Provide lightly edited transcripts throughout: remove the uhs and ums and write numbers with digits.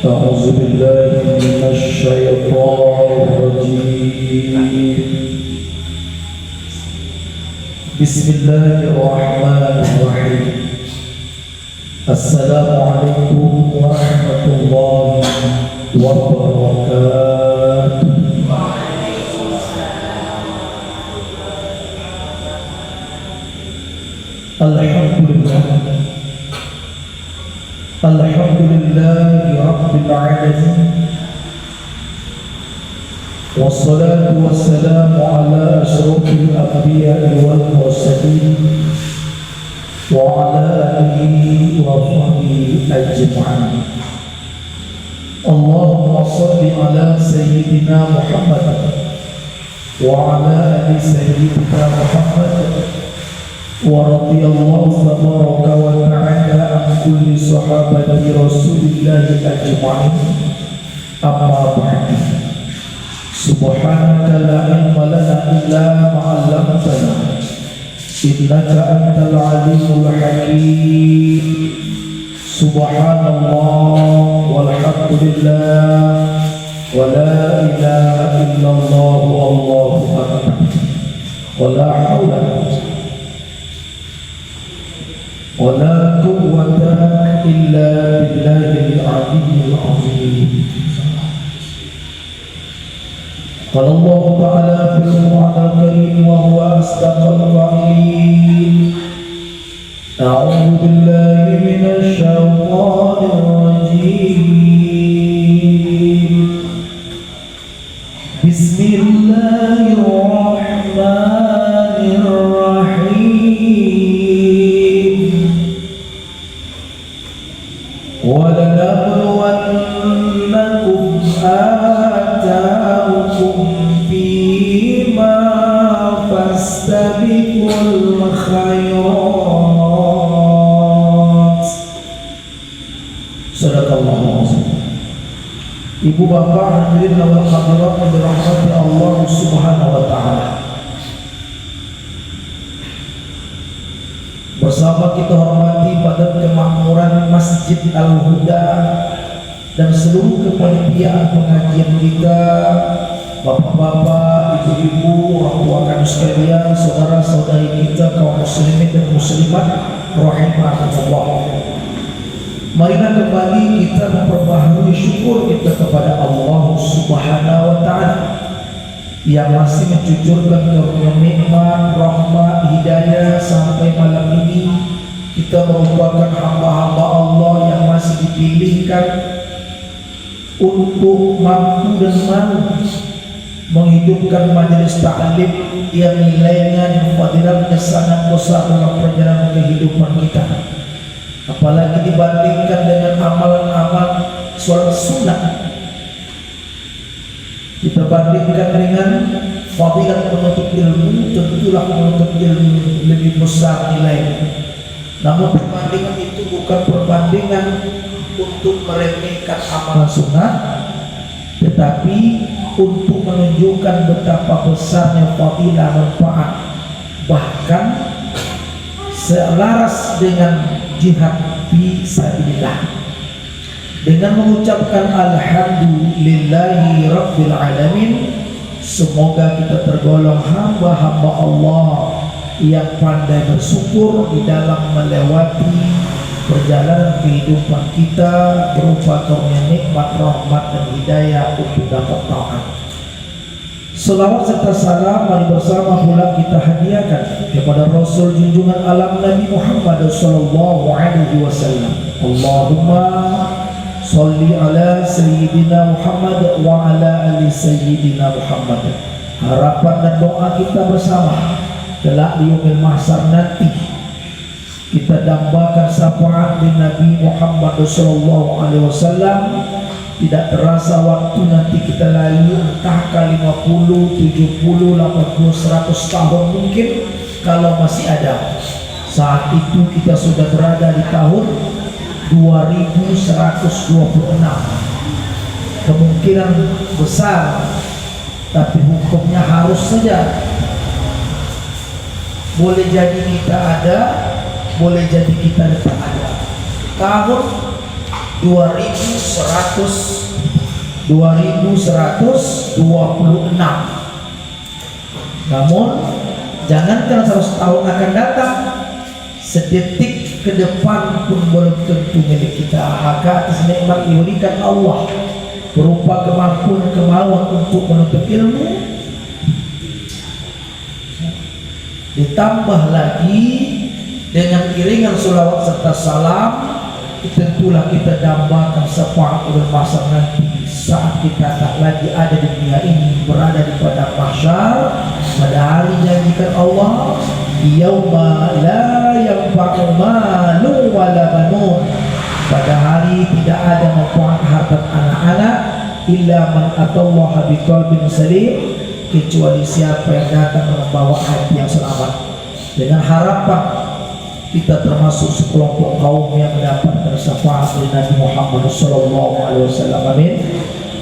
أعوذ بالله من الشيطان الرجيم. بسم الله الرحمن الرحيم. السلام عليكم ورحمة الله وبركاته. Alhamdulillah Rabbil Alamin. Wassalatu wassalamu ala asyrafil anbiya'i wal mursalin wa ala alihi wa sahbihi ajma'in. Allahumma salli ala sayyidina Muhammad wa ala ali sayyidina Muhammad. ورضي الله تبارك وتعالى عن كل صحابة رسول الله أجمعين. أما بعد، سبحانك لا علم لنا إلا ما علمتنا إنك أنت العليم الحكيم. سبحان الله والحمد لله ولا إله إلا الله والله أكبر ولا حول ولا قوة إلا بالله العلي العظيم. قال الله تعالى في القرآن الكريم وهو أصدق القائلين: أعوذ بالله من الشيطان الرجيم. بسم الله الرحمن الرحيم. وَلَنَبْلُوَنَّكُمْ آتَاكُمْ فِيمَا فَاسْتَبِقُوا الْخَيْرَاتِ. Sadaqallahu azim. Ibu bapak hadirin wal hadirat yang dirahmati Allah Subhanahu wa taala. Bersama kita hormati pada kemakmuran Masjid Al-Huda dan seluruh kepanitiaan pengajian kita, bapak-bapak, ibu-ibu, orang tua kami sekalian, saudara-saudari kita kaum muslimin dan muslimat rahimakumullah. Marilah kembali kita memperbaharui syukur kita kepada Allah Subhanahu wa taala yang masih mencucurkan karunia nikmat, rahmat, hidayah sampai malam ini. Kita merupakan hamba-hamba Allah yang masih dipilihkan untuk mampu dan mau menghidupkan majelis ta'lim yang nilainya dan fadilahnya sangat besar dalam perjalanan kehidupan kita. Apalagi dibandingkan dengan amalan-amalan sholat sunnah, kita bandingkan dengan fadilah menuntut ilmu, tentulah menuntut ilmu lebih besar nilainya. Namun perbandingan itu bukan perbandingan untuk meremehkan amalan sunnah, tetapi untuk menunjukkan betapa besarnya fadilah manfaat, bahkan selaras dengan jihad fi sabilillah. Dengan mengucapkan alhamdulillahi rabbil alamin, semoga kita tergolong hamba-hamba Allah yang pandai bersyukur di dalam melewati perjalanan kehidupan kita berupa karunia nikmat, rahmat dan hidayah untuk dapat taat. Selawat serta salam mari bersama pula kita hadiahkan kepada Rasul junjungan alam Nabi Muhammad sallallahu alaihi wasallam. Allahumma Salli ala Sayyidina Muhammad wa ala ali Sayyidina Muhammad. Harapan dan doa kita bersama kelak di yaumil mahsyar nanti kita dambakan syafaat di Nabi Muhammad sallallahu alaihi wasallam. Tidak terasa waktu nanti kita lalu entah ke 50, 70, 80, 100 tahun mungkin kalau masih ada. Saat itu kita sudah berada di tahun 2126. Kemungkinan besar, tapi hukumnya harus saja. Boleh jadi kita ada, boleh jadi kita tidak ada. Tahun 2126. Namun jangankan 100 tahun akan datang, sedetik ke depan pun belum tentu milik kita. Maka atas nikmat diberikan Allah berupa kemampuan untuk menuntut ilmu, ditambah lagi dengan iringan sholawat serta salam, tentulah kita dambakan syafaat pada masa nanti saat kita tak lagi ada di dunia ini, berada di padang mahsyar pada hari janjikan Allah, yauma la yanfa'u malun wala banun, pada hari tidak ada manfaat harta anak-anak, illa man atallaha biqalbin salim, kecuali siapa yang datang membawa hati yang selamat. Dengan harapan kita termasuk sekelompok kaum yang mendapatkan syafaat dari Nabi Muhammad SAW. Amin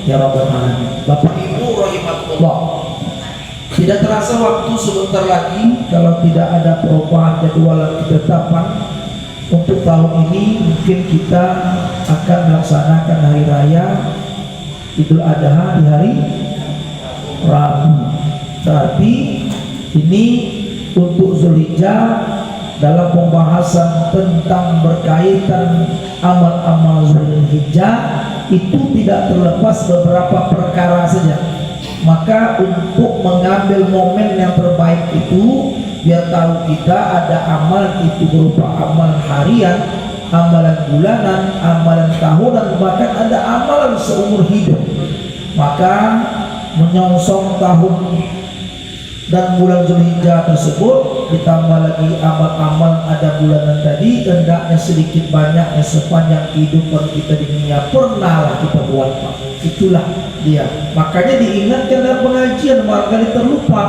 ya rabbal alamin. Bapak Ibu rahimakumullah, tidak terasa waktu sebentar lagi, kalau tidak ada perubahan jadwal ketetapan untuk tahun ini, mungkin kita akan melaksanakan hari raya Idul Adha di hari Rabu. Tapi ini untuk Zulhijjah, dalam pembahasan tentang berkaitan amal-amal Zulhijjah itu tidak terlepas beberapa perkara saja. Maka untuk mengambil momen yang terbaik itu, biar tahu kita ada amal itu berupa amal harian, amalan bulanan, amalan tahunan, bahkan ada amalan seumur hidup. Maka menyongsong tahun dan bulan Zulhijjah tersebut, ditambah lagi amal-amal ada bulanan tadi, hendaknya sedikit banyaknya sepanjang kehidupan kita di dunia pernahlah kita buat. Itulah dia. Makanya diingatkan dalam pengajian, barangkali terlupa.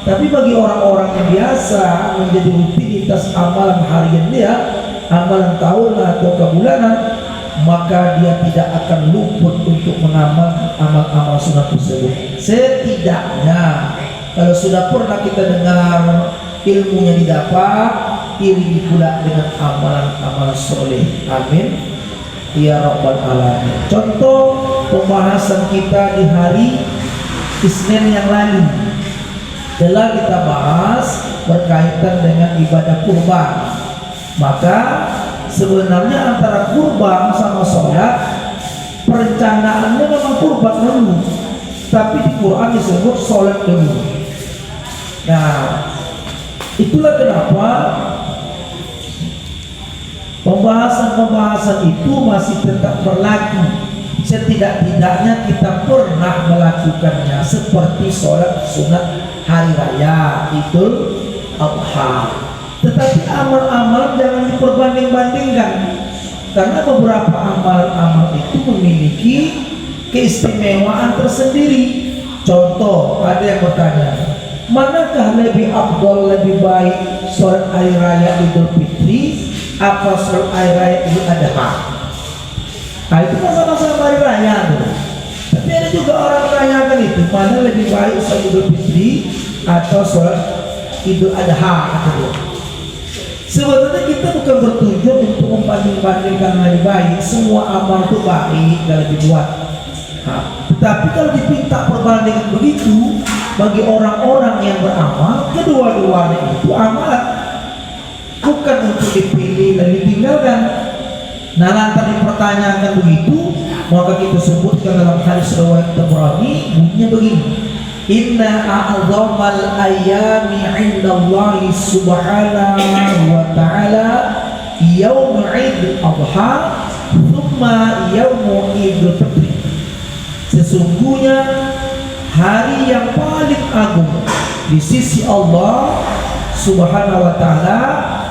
Tapi bagi orang-orang yang biasa menjadi rutinitas amalan harian dia, amalan tahunan atau kebulanan, maka dia tidak akan luput untuk mengamalkan amal-amal sunnah tersebut. Setidaknya kalau sudah pernah kita dengar, ilmunya didapat, iringi pula dengan amalan-amalan soleh. Amin ya rabbal alamin. Contoh pembahasan kita di hari Isnin yang lalu telah kita bahas berkaitan dengan ibadah kurban. Maka sebenarnya antara kurban sama sholat, perencanaannya memang kurban dulu, tapi di Quran disebut sholat dulu. Nah, itulah kenapa pembahasan-pembahasan itu masih tetap berlaku. Setidak-tidaknya kita pernah melakukannya, seperti sholat sunat hari raya Idul Adha. Tetapi amal-amal jangan diperbanding-bandingkan, karena beberapa amal-amal itu memiliki keistimewaan tersendiri. Contoh, ada yang bertanya, manakah lebih afdal, lebih baik sholat hari raya Idul Fitri apa sholat hari raya Idul Adha? Nah, itu kan sama-sama hari raya tuh. Tapi ada juga orang menanyakan itu, mana lebih baik sholat Idul Fitri atau sholat Idul Adha, katanya. Sebetulnya kita bukan bertujuan untuk membanding-bandingkan lebih baik. Semua amal itu baik kalau dibuat. Nah, tetapi kalau dipinta perbandingan begitu, bagi orang-orang yang beramal, kedua-duanya itu amalan, bukan untuk dipilih dan ditinggalkan. Nah, lantas dipertanyakan begitu, maka kita sebutkan dalam hadis riwayat Tabrani, bunyinya begini: Inna a'zamal ayami 'indallahi subhanahu wa ta'ala yaum Idul Adha thumma yaum Idul Fitri. Sesungguhnya hari yang paling agung di sisi Allah Subhanahu wa ta'ala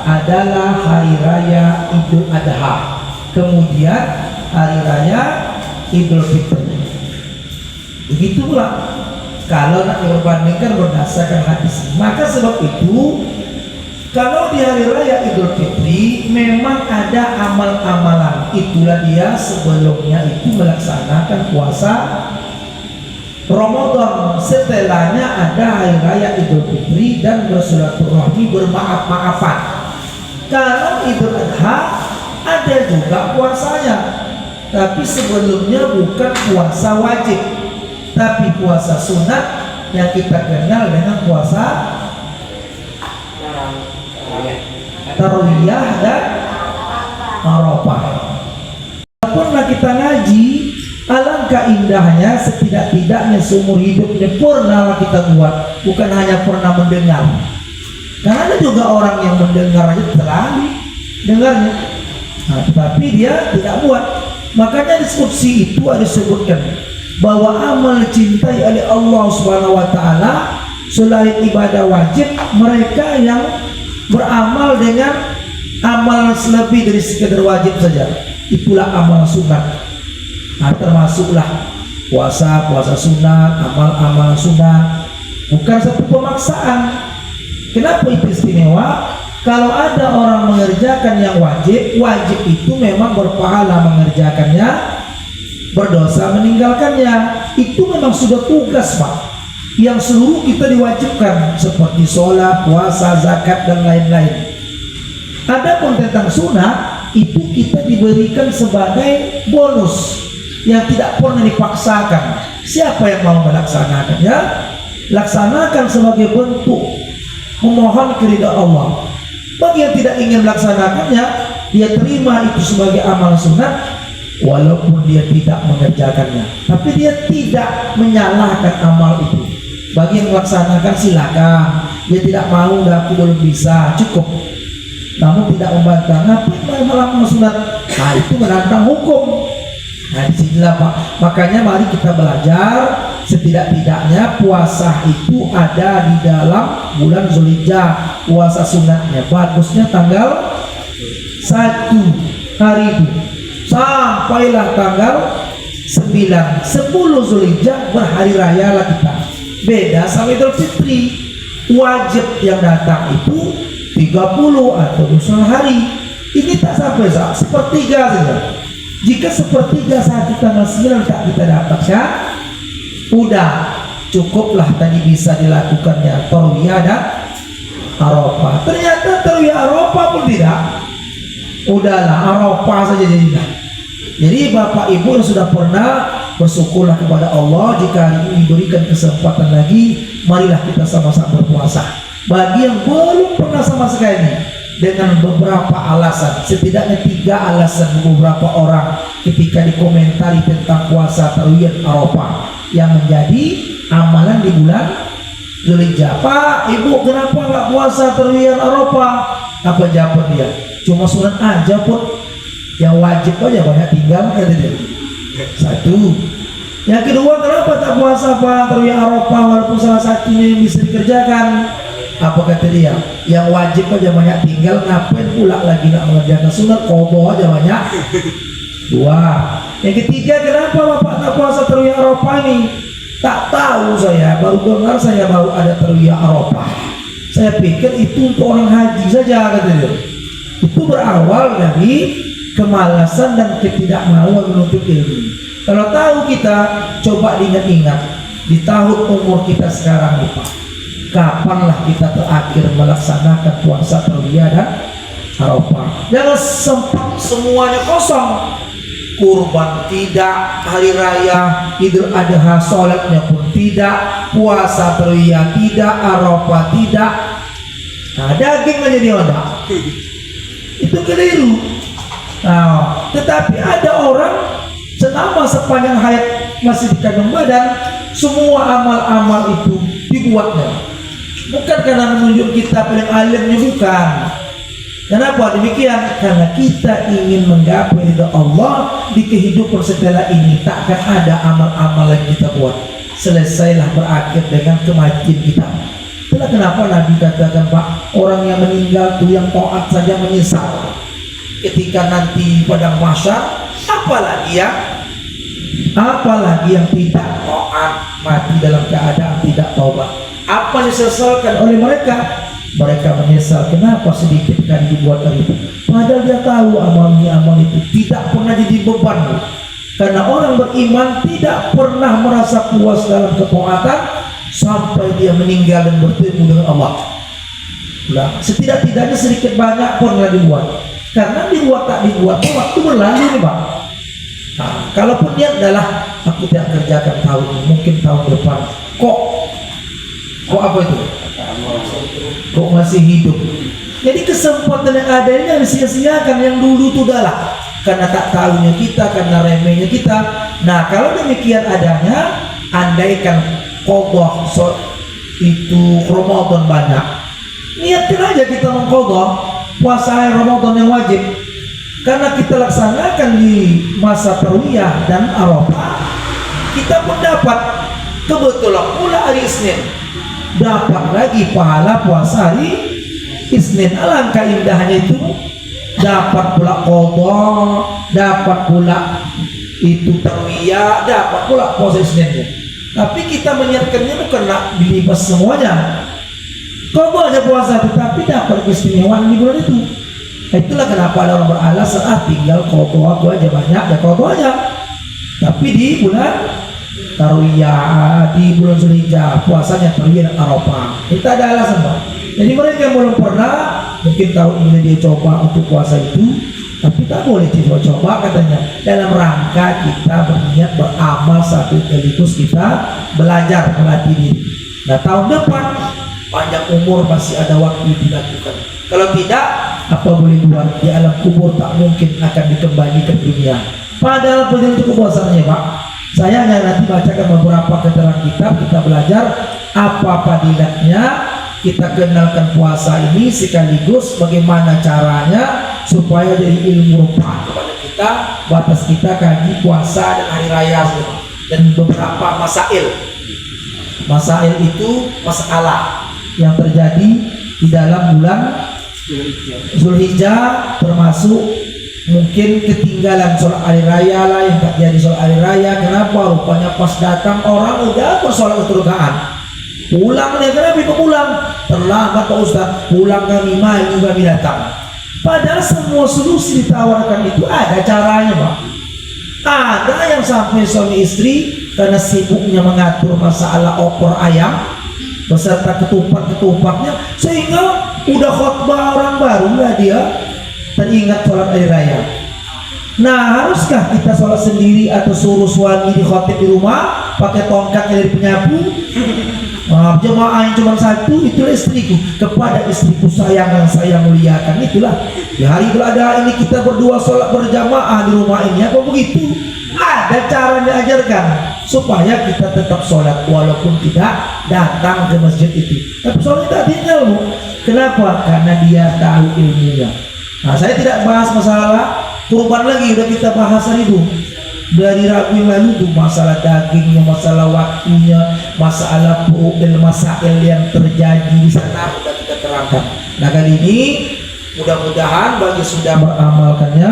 adalah hari raya Idul Adha, kemudian hari raya Idul Fitri. Begitu pula kalau nak diperbandingkan berdasarkan hadis. Maka sebab itu, kalau di hari raya Idul Fitri memang ada amal-amalan. Itulah dia sebelumnya itu melaksanakan puasa Ramadan, setelahnya ada hari raya Idul Fitri dan bersilaturahmi, bermaaf-maafan. Kalau Idul Adha ada juga puasanya. tapi sebelumnya bukan puasa wajib, tapi puasa sunat yang kita kenal dengan puasa Tarwiyah dan Arafah. Pernah kita ngaji, alangkah indahnya setidak-tidaknya seumur hidupnya pernah kita buat, bukan hanya pernah mendengar. Karena ada juga orang yang mendengar aja terlalu dengarnya, tetapi dia tidak buat. Makanya diskusi itu ada disebutkan bahwa amal dicintai oleh Allah Subhanahu wa taala selain ibadah wajib, mereka yang beramal dengan amal lebih dari sekedar wajib saja, itulah amal sunat. Termasuklah puasa sunat, amal sunat, bukan satu pemaksaan. Kenapa itu istimewa? Kalau ada orang mengerjakan yang wajib itu memang berpahala mengerjakannya, berdosa meninggalkannya. Itu memang sudah tugas, Pak, yang seluruh kita diwajibkan, seperti sholat, puasa, zakat, dan lain-lain. Adapun tentang sunat, itu kita diberikan sebagai bonus yang tidak pernah dipaksakan. Siapa yang mau melaksanakannya, laksanakan sebagai bentuk memohon keridhaan Allah. Bagi yang tidak ingin melaksanakannya, dia terima itu sebagai amal sunat walaupun dia tidak mengerjakannya, tapi dia tidak menyalahkan amal itu. Bagi yang melaksanakan silakan, dia tidak mau, aku belum bisa, cukup. Namun tidak membantah, ngapain malah sunat? Nah, itu menantang hukum. Nah, disinilah Pak. Makanya mari kita belajar, setidak-tidaknya puasa itu ada di dalam bulan Zulhijjah. Puasa sunatnya bagusnya tanggal 1 hari itu sampailah tanggal 9, 10 Zulhijjah berhari raya lah kita. Beda sama Idul Fitri, wajib yang datang itu 30 atau 20 hari. Ini tak sampai sepertiga saja. Jika sepertiga saat tanggal 9 tak kita dapatkan, udah cukuplah tadi bisa dilakukannya Tarwiyah dan Arafah. Ternyata Tarwiyah Arafah pun tidak, udahlah Arafah saja jadilah. Jadi Bapak Ibu yang sudah pernah, bersyukurlah kepada Allah. Jika hari ini diberikan kesempatan lagi, marilah kita sama-sama berpuasa. Bagi yang belum pernah sama sekali, dengan beberapa alasan, setidaknya 3 alasan beberapa orang ketika dikomentari tentang puasa Tarwiyah Arafah yang menjadi amalan di bulan Zulhijjah. Pak, Ibu, kenapa nggak puasa Tarwiyah Arafah? Apa jawab dia? Cuma sunat aja pun, yang wajib aja banyak tinggal, kata dia. Satu. Yang kedua, kenapa tak puasa Pak Tarwiyah Arafah walaupun salah satunya yang bisa dikerjakan? Apa kata dia? Yang wajib aja banyak tinggal, ngapain pula lagi nak mengerjakan sunat? Kobo aja banyak. 2. Yang ketiga, kenapa Bapak tak puasa Tarwiyah Arafah ini? Tak tahu saya, baru dengar saya baru ada Tarwiyah Arafah. Saya pikir itu untuk orang haji saja, kata dia. Itu berawal dari kemalasan dan ketidakmauan menuntut ilmu. Kalau tahu kita, coba diingat-ingat di tahun umur kita sekarang nih Pak, kapanlah kita terakhir melaksanakan puasa Tarwiyah dan Arafah? Jangan sempat semuanya kosong. Kurban tidak, hari raya Idul Adha sholatnya pun tidak, puasa Tarwiyah tidak, Arafah tidak. Nah, daging aja dia ada. Itu keliru. Nah, tetapi ada orang selama sepanjang hayat masih di kandung badan, semua amal-amal itu dibuatnya. Bukan karena menunjuk kita paling alimnya, bukan. Kenapa demikian? Karena kita ingin menggapai ridha Allah di kehidupan setelah ini. Takkan ada amal-amal yang kita buat, selesailah berakhir dengan kematian kita. Itulah kenapa Nabi katakan, Pak, orang yang meninggal itu yang taat saja menyesal ketika nanti padang mahsyar, apalagi yang tidak taat, mati dalam keadaan tidak taubat. Apa disesalkan oleh mereka? Mereka menyesal kenapa sedikit kan dibuat itu. Padahal dia tahu amal itu tidak pernah jadi beban. Karena orang beriman tidak pernah merasa puas dalam ketaatan sampai dia meninggal dan bertemu dengan Allah. Nah, setidak-tidaknya sedikit banyak pernah dibuat. Karena dibuat tak dibuat, waktu berlalu nih Pak. Nah, kalaupun niat adalah aku tidak kerjakan tahun ini, mungkin tahun depan. Kok apa itu? Kok masih hidup? Jadi kesempatan yang ada ini harus sia-siakan. Yang dulu itu udahlah, karena tak tahunya kita, karena remehnya kita. Nah, kalau demikian adanya, andaikan qadha itu Ramadan banyak, niatkan aja kita mengqadha puasa hari Ramadan yang wajib. Karena kita laksanakan di masa Tarwiyah dan Arafah, kita pun dapat kebetulan pula hari Isnin, dapat lagi pahala puasa hari Isnin. Alangkah indahnya itu, dapat pula qadha, dapat pula itu Tarwiyah, dapat pula puasa Isninnya. Tapi kita menyiapkannya bukan nak dilibas semuanya. Qadha aja puasa, tetapi dapat keistimewaan di bulan itu. Itulah kenapa ada orang beralasan tinggal qadha aku aja banyak ya qadha aja. Tapi di bulan Tarwiyah, di bulan Zulhijjah puasanya Tarwiyah dan Arafah. Kita ada alasan, Pak. Jadi mereka yang belum pernah mungkin tahun ini dia coba untuk puasa itu, tapi tak boleh coba katanya. Dalam rangka kita berniat beramal satu sekaligus kita belajar melatih diri. Nah, tahun depan panjang umur masih ada waktu dilakukan. Kalau tidak, apa boleh buat? Di alam kubur tak mungkin akan dikembali ke dunia. Padahal penting untuk kepuasannya, Pak. Saya hanya nanti bacakan beberapa keterangan kitab, kita belajar apa fadilatnya, kita kenalkan puasa ini sekaligus bagaimana caranya supaya jadi ilmu rupa kepada kita, batas kita kaji puasa dan hari raya dan beberapa masail. Masail itu masalah yang terjadi di dalam bulan Zulhijjah, termasuk mungkin ketinggalan sholat hari raya lah yang tak jadi sholat hari raya. Kenapa? Rupanya pas datang orang udah bersolat keterugaan. Pulang nih, kenapa pulang? Terlambat Pak Ustaz, pulang kami main kami datang. Padahal semua solusi ditawarkan itu ada caranya, Pak. Ada yang sampai suami istri karena sibuknya mengatur masalah opor ayam beserta ketupat-ketupatnya, sehingga udah khotbah orang baru lah dia teringat sholat hari raya. Nah, haruskah kita sholat sendiri atau suruh suami di khotib di rumah pakai tongkat dari penyapu? Jemaah yang cuma satu, itulah istriku. Kepada istriku sayang yang saya muliakan, itulah di hari berada ini kita berdua sholat berjamaah di rumah ini. Apa begitu? Ada cara diajarkan supaya kita tetap sholat walaupun tidak datang ke masjid itu. Tapi sholat tak tinggal, Bu. Kenapa? Karena dia tahu ilmunya. Nah, saya tidak bahas masalah kurban lagi, udah kita bahas hari itu. Dari Rabu yang lalu tuh masalah dagingnya, masalah waktunya, masalah perut dan masalah yang terjadi di sana sudah kita terangkan. Nah, kali ini mudah-mudahan bagi sudah beramalkannya,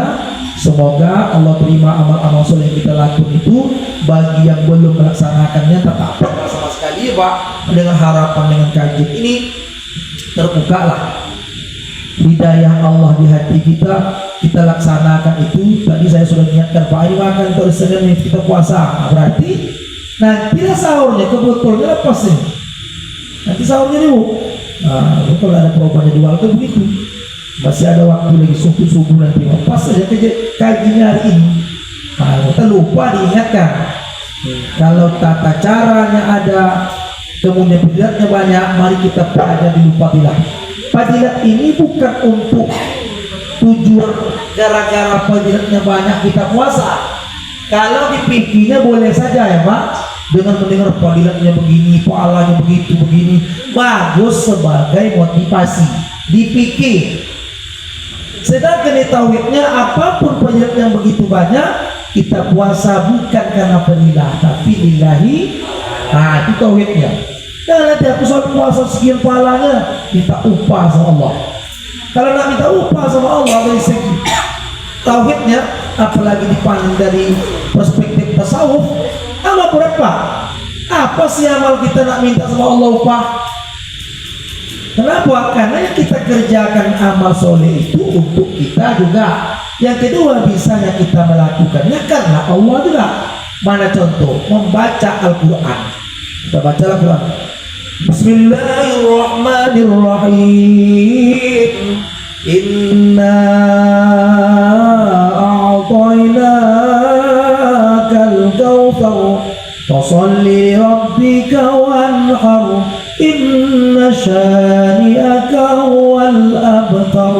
semoga Allah terima amal-amal soleh yang kita lakukan itu. Bagi yang belum melaksanakannya tetap sama sekali, Pak, dengan harapan dengan kajian ini terbukalah hidayah Allah di hati kita, kita laksanakan itu. Tadi saya sudah niatkan, Pak, ini makan untuk Senin kita puasa. Nah, berarti nantilah sahurnya kebetulan lepas nih. Nanti sahurnya nih, Bu. Nah, kalau ada perubahan di waktu begitu, masih ada waktu lagi subuh nanti. Pas saja kajinya hari ini. Nah, kita lupa diingatkan. Kalau tata caranya ada, kemudian fadilatnya banyak, mari kita pelajari dulu fadilah. Fadilat ini bukan untuk tujuan gara-gara fadilatnya banyak kita puasa. Kalau dipikirnya boleh saja ya, Pak, dengan mendengar fadilatnya begini, pahalanya begitu begini, bagus sebagai motivasi dipikir. Sedangkan di tauhidnya, apapun fadilat yang begitu banyak, kita puasa bukan karena fadilah tapi lillahi. Nah, itu tauhidnya. Jangan nanti aku soal puasa sekian pahalanya, minta upah sama Allah. Kalau nak minta upah sama Allah dari segi tauhidnya, apalagi dipandang dari perspektif tasawuf, amal berapa? Apa sih amal kita nak minta sama Allah upah? Kenapa? Karena yang kita kerjakan amal soleh itu untuk kita juga. Yang kedua, bisanya kita melakukannya karena Allah juga. Mana contoh? Membaca Al-Quran. Kita baca Al-Quran. Bismillahirrahmanirrahim. Inna a'tayna yubtar fasalli rabbika wanhar inna syani'aka wal abtar.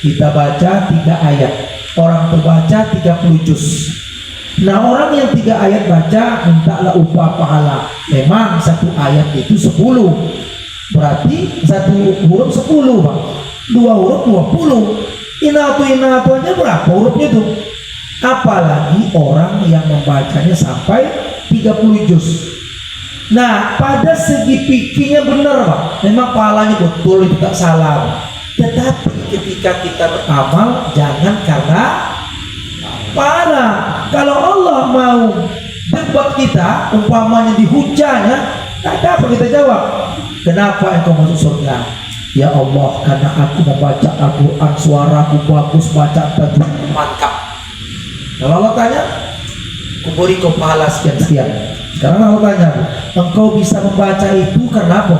Kita baca 3 ayat, orang terbaca 30 juz. Nah, orang yang 3 ayat baca mintalah upah pahala. Memang 1 ayat itu 10, berarti 1 huruf 10 Bang, 2 huruf 20. Inatu aja berapa hurufnya tuh? Apalagi orang yang membacanya sampai 30 juz. Nah, pada segi fikihnya benar Bang, memang pahalanya betul, itu tak salah. Tetapi ketika kita beramal jangan karena pahala. Kalau Allah mau debat kita, umpamanya dihujahnya, tak apa kita jawab, kenapa engkau masuk surga? Ya Allah, karena aku membaca Al-Quran, suaraku bagus, baca tajwid mantap. Kalau Allah tanya, aku beri kau pahala sekian-sekian. Sekarang Allah tanya, engkau bisa membaca itu karena apa?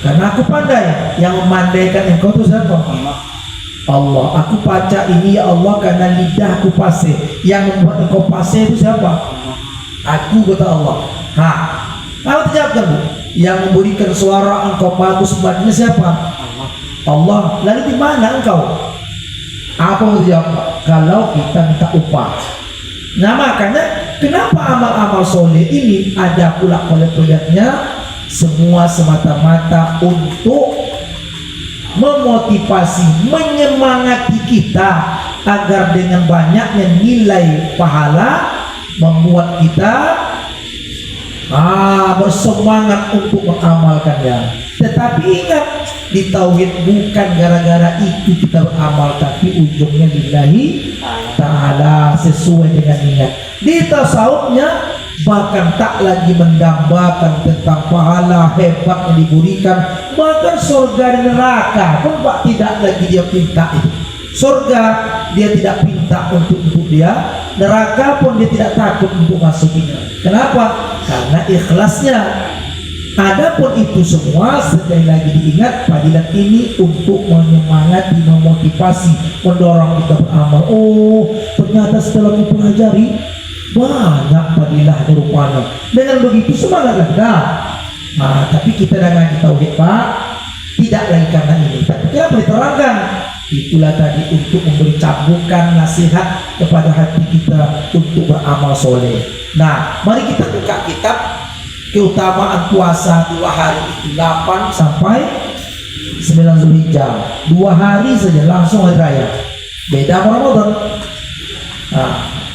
Karena aku pandai. Yang memandaikan engkau itu siapa? Allah. Aku baca ini ya Allah karena lidahku fasih. Yang membuat engkau fasih itu siapa? Aku, kata Allah. Allah terjawabkan, Bu. Yang memberikan suara engkau bagus bacanya siapa? Allah. Lalu di mana engkau? Apa mau dijawab? Kalau kita minta upah. Nah, makanya kenapa amal-amal soleh ini ada pula kualitasnya, semua semata-mata untuk memotivasi, menyemangati kita agar dengan banyaknya nilai pahala membuat kita bersemangat untuk mengamalkannya. Tetapi ingat, di tauhid bukan gara-gara itu kita beramal, tapi ujungnya lillahi ta'ala, sesuai dengan niat. Di tasawufnya bahkan tak lagi mendambakan tentang pahala hebat yang diberikan, bahkan surga dan neraka pun Pak tidak lagi dia pinta itu. Surga dia tidak pinta untuk dia, neraka pun dia tidak takut untuk masukinya. Kenapa? Karena ikhlasnya. Adapun itu semua sekali lagi diingat, fadilat ini untuk menyemangati, memotivasi, mendorong kita beramal. Oh, ternyata setelah kita pelajari banyak fadilahnya rupanya. Dengan begitu semangatlah kita. Tapi kita dengan tauhid Pak, tidak lagi karena ini. Tapi kenapa diterangkan? Itulah tadi untuk memberi cambukan nasihat kepada hati kita untuk beramal soleh. Nah, mari kita buka kitab keutamaan puasa 2 hari itu, 8 sampai 9 Zulhijjah. 2 hari saja langsung hari raya. Beda sama Ramadan.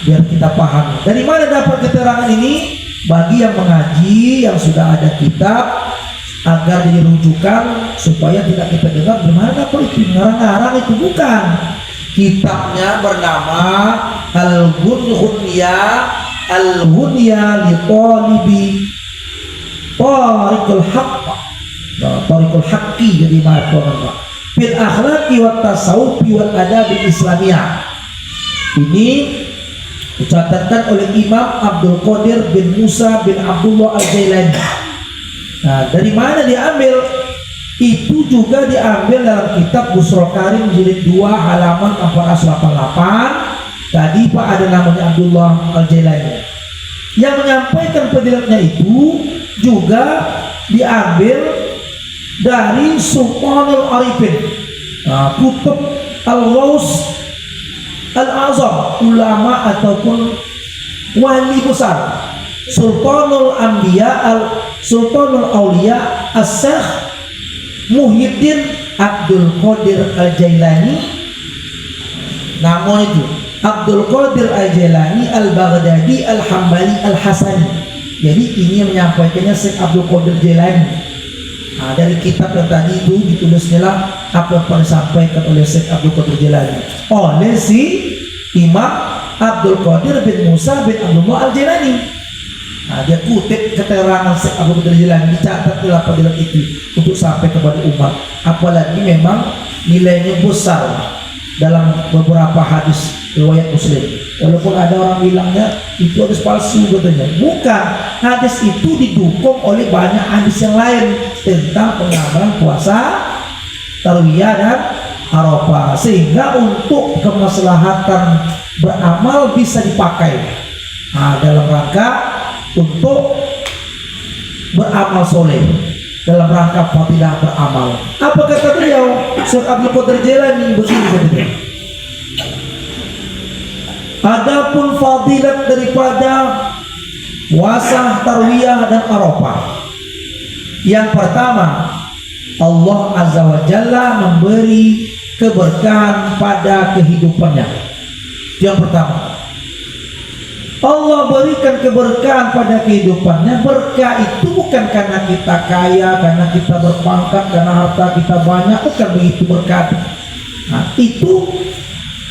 Biar kita paham. Dari mana dapat keterangan ini? Bagi yang mengaji, yang sudah ada kitab, agar jadi rujukan supaya tidak kita dengar gimana dapat itu, ngarang-ngarang itu bukan. Kitabnya bernama Al-Ghunhunya li Talibi Tariqul Haqq. Tariqul Haqqi jadi makna fil akhlaqi wat tasawufi wal adabil islamiyah. Ini dicatatkan oleh Imam Abdul Qadir bin Musa bin Abdullah Al-Jailani. Nah, dari mana diambil? Itu juga diambil dalam kitab Busrul Karim jilid 2 halaman 488. Tadi Pak ada namanya Abdullah Al-Jailani. Yang menyampaikan fadilatnya itu juga diambil dari Sultanul Arifin, kutub Al-Ghaus Al-Azam, ulama ataupun wali besar, Sultanul Anbiya Sultanul Auliya As-Syekh Muhyiddin Abdul Qadir Al-Jailani. Namun itu Abdul Qadir Al-Jailani Al-Baghdadi Al-Hambali Al-Hasani. Jadi ini yang menyampaikannya Syekh Abdul Qadir Jailani. Dari kitab yang tadi itu ditulisnya lah apa yang pernah disampaikan oleh Syekh Abdul Qadir Jailani oleh si Imam Abdul Qadir bin Musa bin Abdullah Al-Jailani. Dia kutip keterangan Syekh Abdul Qadir Jailani, dicatat dalam fadilat itu untuk sampai kepada umat. Apalagi memang nilainya besar dalam beberapa hadis riwayat Muslim. Walaupun ada orang bilangnya itu hadis palsu katanya. Bukan, hadis itu didukung oleh banyak hadis yang lain tentang pengamalan puasa Tarwiyah dan Arafah, sehingga untuk kemaslahatan beramal bisa dipakai. dalam rangka untuk beramal soleh, dalam rangka fadilah beramal. Apa kata beliau? Syekh Abdul Qadir Jailani begini saja. Adapun fadilat daripada puasa tarwiyah dan Arafah, yang pertama, Allah Azza wa Jalla memberi keberkahan pada kehidupannya. Yang pertama, Allah berikan keberkahan pada kehidupannya. Berkah itu bukan karena kita kaya, karena kita berpangkat, karena harta kita banyak, bukan begitu berkah. Nah, itu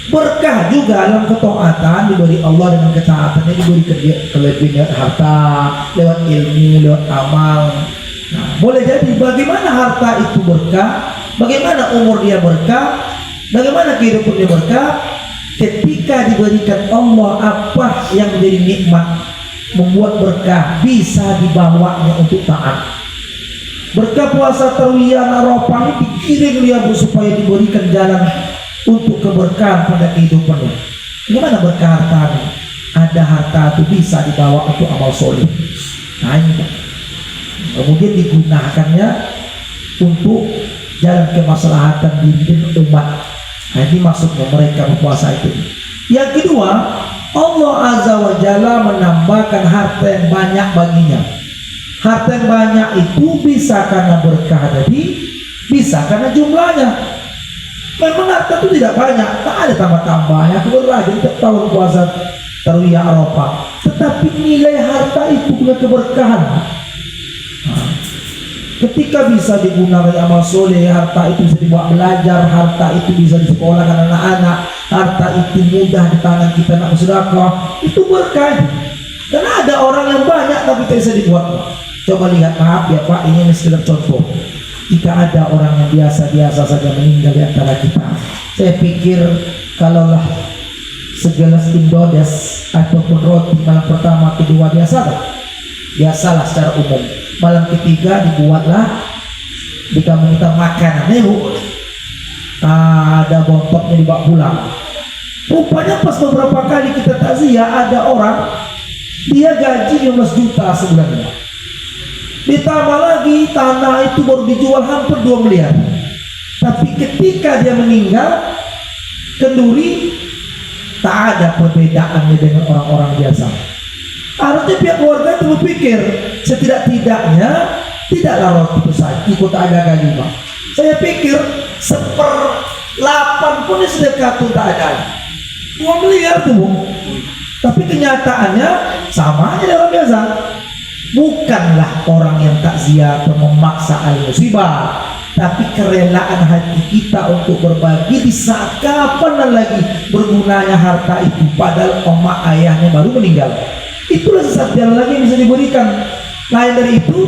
berkah juga dalam ketaatan, diberi Allah dengan ketaatannya, diberi kelebihan harta lewat ilmu, lewat amal. Nah, boleh jadi bagaimana harta itu berkah, bagaimana umur dia berkah, bagaimana kehidupan dia berkah, ketika diberikan Allah apa yang menjadi nikmat, membuat berkah, bisa dibawanya untuk taat. Berkah puasa tarwiyah Arafah ini dikirim dia supaya diberikan jalan untuk keberkahan pada kehidupannya. Gimana berkah harta ini? Ada harta itu bisa dibawa untuk amal soleh. Nah ini, kemudian digunakannya untuk jalan kemaslahatan diri dan umat. Nah ini maksudnya mereka berpuasa itu. Yang kedua, Allah Azza wa Jalla menambahkan harta yang banyak baginya. Harta yang banyak itu bisa karena berkah tadi, bisa karena jumlahnya. Memang harta itu tidak banyak, tak ada tambah-tambahnya. Kemudian tiap tahun puasa tarwiyah Arafah, tetapi nilai harta itu punya keberkahan. Ketika bisa digunakan amal soleh, harta itu bisa dibawa belajar, harta itu bisa disekolahkan anak-anak, harta itu mudah di tangan kita nak bersedekah, itu berkah. Karena ada orang yang banyak tapi tak bisa dibuat. Coba lihat, maaf ya Pak, ini sekedar contoh. Jika ada orang yang biasa-biasa saja meninggal di antara kita, saya pikir kalaulah segelas indodes ataupun roti malam pertama, kedua biasalah secara umum. Malam ketiga dibuatlah di kampung kita makanan, ada bontoknya dibawa pulang. Rupanya pas beberapa kali kita takziah, ada orang dia gaji 15 juta sebulannya, ditambah lagi tanah itu baru dijual hampir 2 miliar. Tapi ketika dia meninggal, kenduri, tak ada perbedaannya dengan orang-orang biasa. Harusnya pihak keluarga itu berpikir, setidak-tidaknya tidaklah roti besar ikut ada lima. Saya pikir 1/8 pun sedekah itu tak ada. 2 miliar tuh. Tapi kenyataannya sama aja dalam biasa. Bukanlah orang yang takziah atau memaksa al-musibah, tapi kerelaan hati kita untuk berbagi di saat kapan lagi bergunanya harta itu, padahal emak ayahnya baru meninggal. Itulah sesat jalan lagi yang bisa diberikan. Lain dari itu,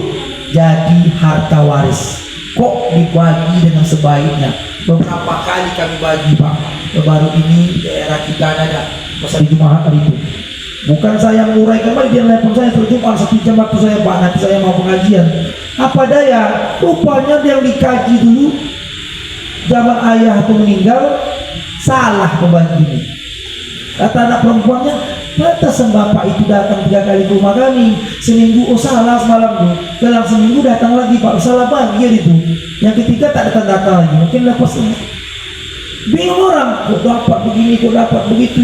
jadi harta waris. Kok dibagi dengan sebaiknya? Beberapa kali kami bagi Pak. Baru ini daerah kita ada masa di Jumat hari itu. Bukan saya menguraikan, mari dia telepon saya terjumpa 1 jam waktu saya Pak, nanti saya mau pengajian. Apa daya? Rupanya yang dikaji dulu zaman ayah itu meninggal, salah membagi ini. Kata anak perempuannya, batasan bapak itu datang 3 kali ke rumah kami seminggu, oh salah semalam tuh, dalam seminggu datang lagi Pak, salah bagi itu. Yang ketiga tak datang lagi, mungkin lepas ini. Bingung orang, kok dapat begini, kok dapat begitu.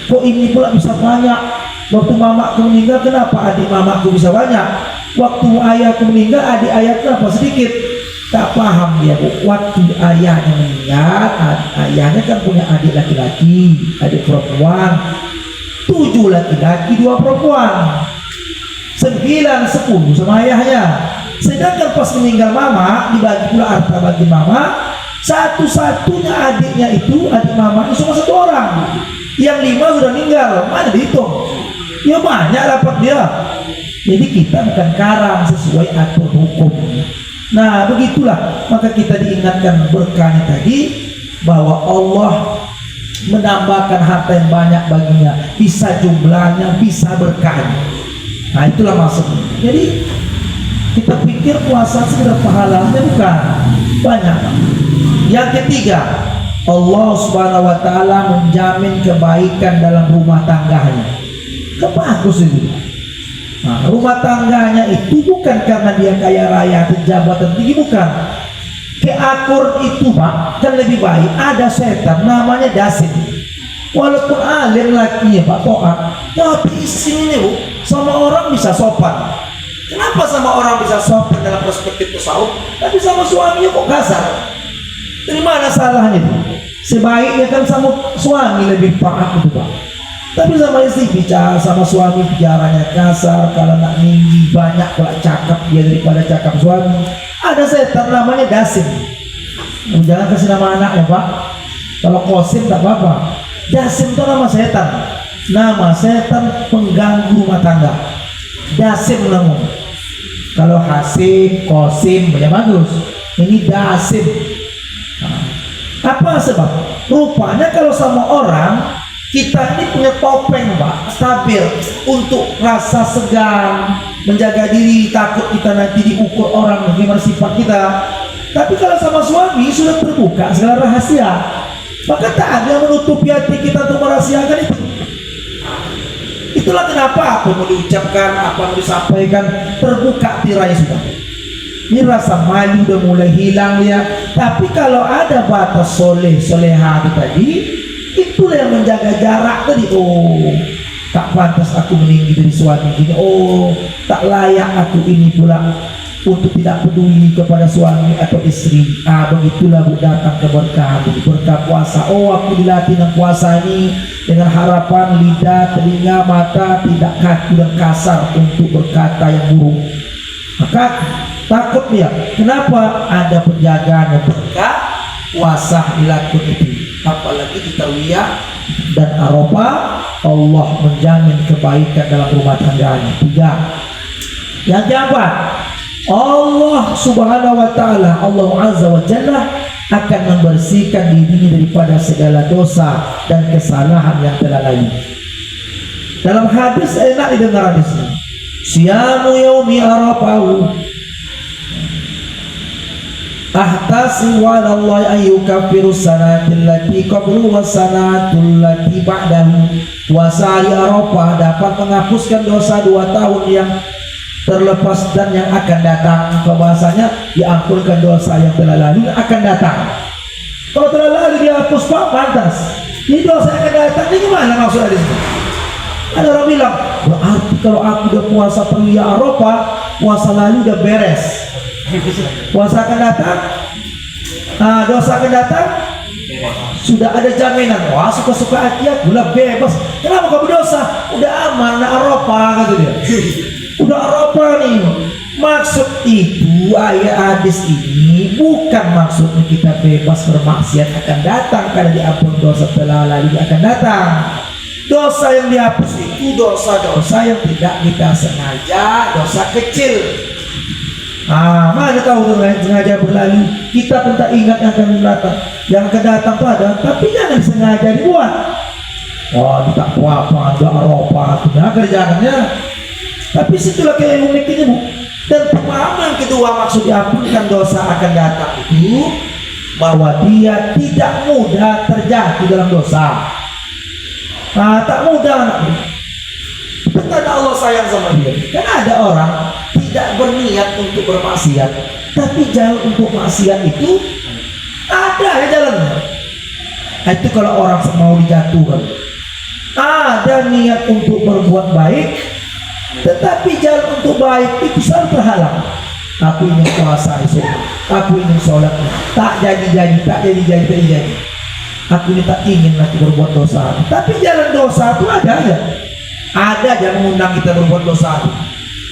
Kok ini pula bisa banyak. Waktu mamaku meninggal, kenapa adik mamaku bisa banyak? Waktu ayahku meninggal, adik ayah kenapa sedikit? Tak paham dia, waktu ayahnya meninggal, ayahnya kan punya adik laki-laki, adik perempuan, 7 laki-laki, 2 perempuan, 9, 10 sama ayahnya. Sedangkan pas meninggal mama, dibagi pula harta bagi mama, satu-satunya adiknya itu, adik mama itu cuma 1 orang, yang 5 sudah meninggal, mana dihitung? Ya banyak dapat dia. Jadi kita bukan karang sesuai atur hukum. Nah begitulah, maka kita diingatkan berkahnya tadi, bahwa Allah menambahkan harta yang banyak baginya, bisa jumlahnya, bisa berkahnya. Nah itulah maksudnya. Jadi kita pikir puasa sekedar pahalanya, bukan, banyak. Yang ketiga, Allah Subhanahu wa ta'ala menjamin kebaikan dalam rumah tangganya. Kan bagus itu. Nah, rumah tangganya itu bukan karena dia kaya raya atau jabatan tinggi, bukan. Keakur itu Pak kan lebih baik ada setan namanya dasin. Walaupun alim lakinya Pak Toat, tapi sini Bu sama orang bisa sopan. Kenapa sama orang bisa sopan dalam perspektif tasawuf, tapi sama suaminya kok kasar? Dari mana salahnya itu? Sebaiknya kan sama suami lebih taat itu Pak. Tapi sama istri bicara sama suami bicaranya kasar, kalau nak tinggi banyak pula cakap dia daripada cakap suami. Ada setan namanya dasim. Jangan kasih nama anak ya Pak. Kalau kosim tak apa-apa. Dasim itu nama setan. Nama setan pengganggu rumah tangga. Dasim namun. Kalau hasim, kosim ya bagus. Ini dasim. Nah, apa sebab? Rupanya kalau sama orang kita ini punya topeng Pak, stabil untuk rasa segan, menjaga diri, takut kita nanti diukur orang bagaimana sifat kita. Tapi kalau sama suami sudah terbuka segala rahasia, maka tak ada yang menutupi hati kita untuk merahasiakan itu. Itulah kenapa apa mau diucapkan, apa mau disampaikan, terbuka tirai sudah. Ini rasa malu udah mulai hilang ya. Tapi kalau ada batas soleha itu tadi, itulah yang menjaga jarak tadi. Oh, tak pantas aku meninggi dari suami gini. Oh, tak layak aku ini pula untuk tidak peduli kepada suami atau istri. Begitulah Bu datang ke berkah puasa. Oh, aku dilatih dengan puasa ini dengan harapan lidah, telinga, mata tidak kaku dan kasar untuk berkata yang buruk. Maka takut dia. Kenapa? Ada penjagaan berkah puasa dilakukan itu. Apalagi di Tarwiyah dan Arafah, Allah menjamin kebaikan dalam rumah tangganya. 3. Yang keempat, Allah Subhanahu wa taala, Allah Azza wa Jalla akan membersihkan dirinya daripada segala dosa dan kesalahan yang telah lalu. Dalam hadis enak didengar hadisnya. Siyamu yaumi Arafah ahtasibu ala Allah an yukaffiru sanatil lati qablu was sanatul lati ba'dahu. Puasa hari Arafah dapat menghapuskan dosa 2 tahun yang terlepas dan yang akan datang. Bahasanya diampunkan dosa yang telah lalu yang akan datang. Kalau telah lalu dihapus Pak, pantas. Ini dosa yang akan datang, ini gimana maksudnya di sini? Ada orang bilang, berarti kalau aku udah puasa Tarwiyah Arafah, puasa lalu udah beres. Puasa akan datang, dosa akan datang, sudah ada jaminan. Wah, suka-suka hati aku lah, bebas. Kenapa kamu dosa? Udah aman, Arafah kata dia. Udah Arafah nih. Maksud itu ayat hadis ini bukan maksudnya kita bebas bermaksiat akan datang karena diampun dosa telah lalu akan datang. Dosa yang dihapus itu dosa-dosa yang tidak kita sengaja, dosa kecil. Mana tahu sengaja berlalu, kita pun tak ingat yang akan datang. Yang akan datang itu ada, tapi jangan sengaja dibuat. Wah, kita apa ada Arafah, tidak kerjaannya. Tapi situlah kayak unik ini Bu. Dan pemahaman kedua maksud diampunkan dosa akan datang itu bahwa dia tidak mudah terjatuh dalam dosa. Tak mudah. Karena Allah sayang sama dia. Karena ada orang tidak berniat untuk bermaksiat, tapi jalan untuk maksiat itu ada ya jalannya. Itu kalau orang mau dijatuhkan. Ada niat untuk berbuat baik, tetapi jalan untuk baik itu selalu terhalang. Aku ingin puasa esok, aku ingin sholat, tak jadi. Aku ini tak ingin lagi berbuat dosa, tapi jalan dosa itu ada aja. Ada aja mengundang kita berbuat dosa itu.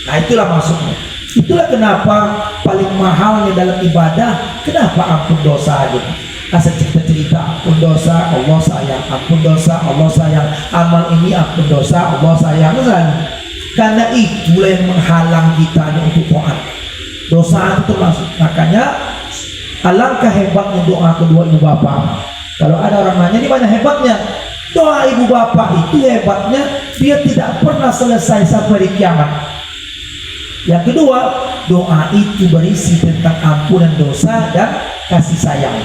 Nah itulah maksudnya. Itulah kenapa paling mahalnya dalam ibadah, kenapa ampun dosa aja. Asal cerita ampun dosa, Allah sayang. Ampun dosa, Allah sayang. Amal ini ampun dosa, Allah sayang. Karena itulah yang menghalang kita untuk taat. Dosa itu termasuk. Makanya alangkah hebatnya doa kedua ibu bapak. Kalau ada orang nanya, ini mana hebatnya? Doa ibu bapak itu hebatnya, dia tidak pernah selesai sampai di kiamat. Yang kedua, doa itu berisi tentang ampunan dosa dan kasih sayang.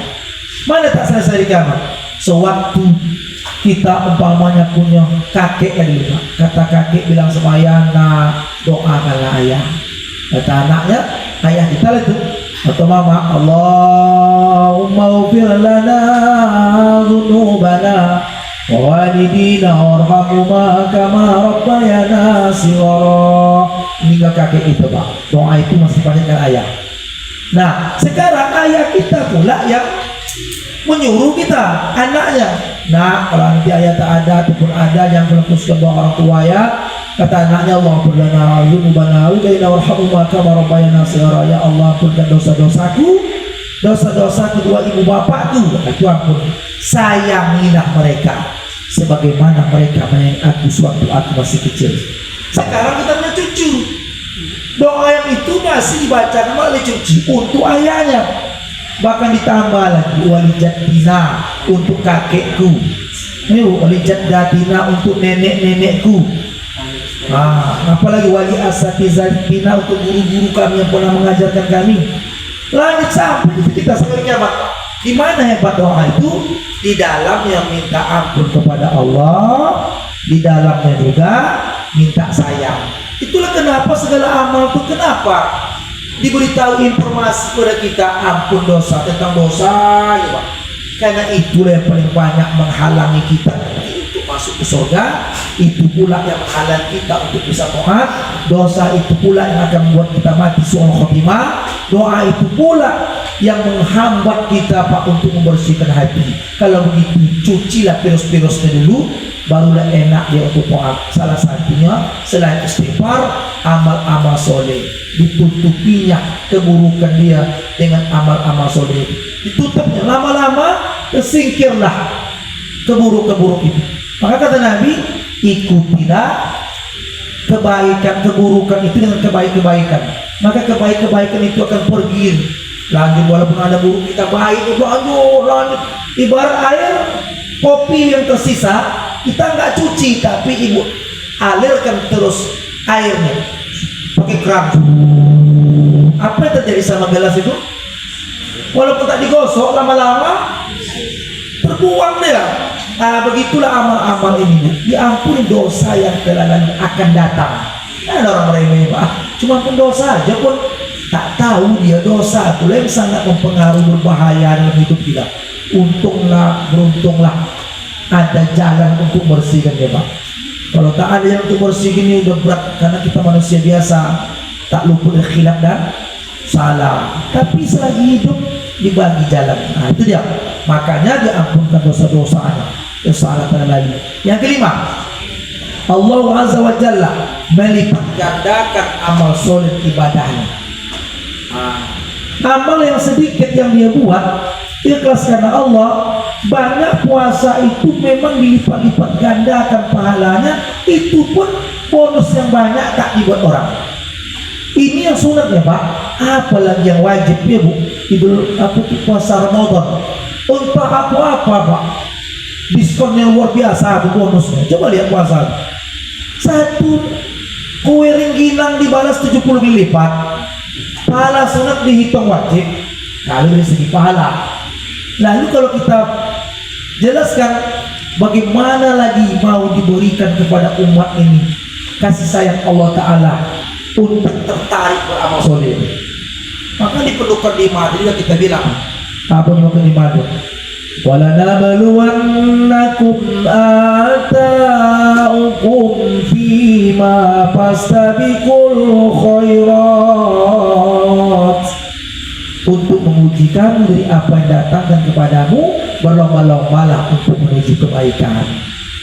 Mana tak selesai di kiamat? Sewaktu kita umpamanya punya kakek ya dulu, kata kakek bilang sama ayah, nak doakanlah ayah. Kata anaknya, ayah kita lah itu atau mama, Allahumma ufir lana dhunubana wa walidina warhamhuma kama rabbayana shighara. Meninggal kakek itu Pak, doa itu masih panjatkan ayah. Nah sekarang ayah kita pula yang menyuruh kita, anaknya. Nah kalau nanti ayah tak ada ataupun ada yang melembutkan doa orang tua ya, kata anaknya, Allah berlana dzunubana wa warhamhuma kama rabbayana shighara. Ya Allah, ampunkan dosa-dosaku, dosa-dosa kedua ibu bapakku. Itu ampun, sayangilah mereka sebagaimana mereka menyayangi aku sewaktu aku masih kecil. Sekarang kita punya cucu, doa yang itu masih dibacakan oleh cucu untuk ayahnya. Bahkan ditambah lagi walijadina untuk kakekku, walijadatina untuk nenek-nenekku. Apalagi wali asatizatina untuk guru-guru kami yang pernah mengajarkan kami. Lanjut sampai itu kita sampai kiamat. Di mana hebat doa itu? Di dalamnya minta ampun kepada Allah, di dalamnya juga minta sayang. Itulah kenapa segala amal itu kenapa diberitahu informasi kepada kita ampun dosa, tentang dosa ya Pak. Karena itulah yang paling banyak menghalangi kita untuk masuk ke surga. Itu pula yang menghalangi kita untuk bisa taat. Dosa itu pula yang akan membuat kita mati su'ul khotimah. Doa itu pula yang menghambat kita Pak untuk membersihkan hati. Kalau begitu cucilah virus-virusnya dulu, barulah enak dia untuk taat. Salah satunya selain istighfar, amal-amal soleh. Ditutupinya keburukan dia dengan amal-amal soleh. Ditutupnya, lama-lama tersingkirlah keburuk-keburuk itu. Maka kata Nabi, ikutilah kebaikan keburukan itu dengan kebaikan-kebaikan. Maka kebaikan-kebaikan itu akan pergi. Lanjut, walaupun ada buruk kita baik, lanjut. Ibarat air kopi yang tersisa, kita nggak cuci, tapi ibu alirkan terus airnya pakai keran. Apa yang terjadi sama gelas itu? Walaupun tak digosok, lama-lama terbuang dia. Begitulah amal-amal ini. Diampuni dosa yang telah akan datang. Ada orang meremeh, cuma pun dosa aja pun tak tahu dia dosa itu yang sangat mempengaruhi, berbahaya dalam hidup kita. Beruntunglah ada jalan untuk bersihkan dia Pak. Kalau tak ada yang untuk bersihkan ini udah berat, karena kita manusia biasa tak luput dari khilaf dan salah. Tapi selagi hidup dibagi jalan. Nah itu dia. Makanya diampunkan dosa-dosanya. Salah lagi. Yang kelima, Allah Azza wa Jalla melipat gandakan amal soleh ibadahnya. Amal yang sedikit yang dia buat ikhlas karena Allah, banyak puasa itu memang dilipat-lipat gandakan pahalanya. Itu pun bonus yang banyak tak dibuat orang. Ini yang sunat ya Pak. Apalagi yang wajib ya Bu, puasa Ramadan. Untuk apa Pak, diskon yang luar biasa itu bonusnya. Coba lihat puasa, satu kue rengginang dibalas 70 kali lipat. Pahala sunat dihitung wajib kalau dari segi pahala. Lalu kalau kita jelaskan bagaimana lagi mau diberikan kepada umat ini kasih sayang Allah Ta'ala untuk tertarik beramal soleh, maka diperlukan di Madrid. Kita bilang apa yang di Madrid, walanabluwannakum ata'ukum fima fastabiqul khairat, untuk menguji kamu dari apa yang datangkan kepadamu, berlomba-lombalah untuk menuju kebaikan,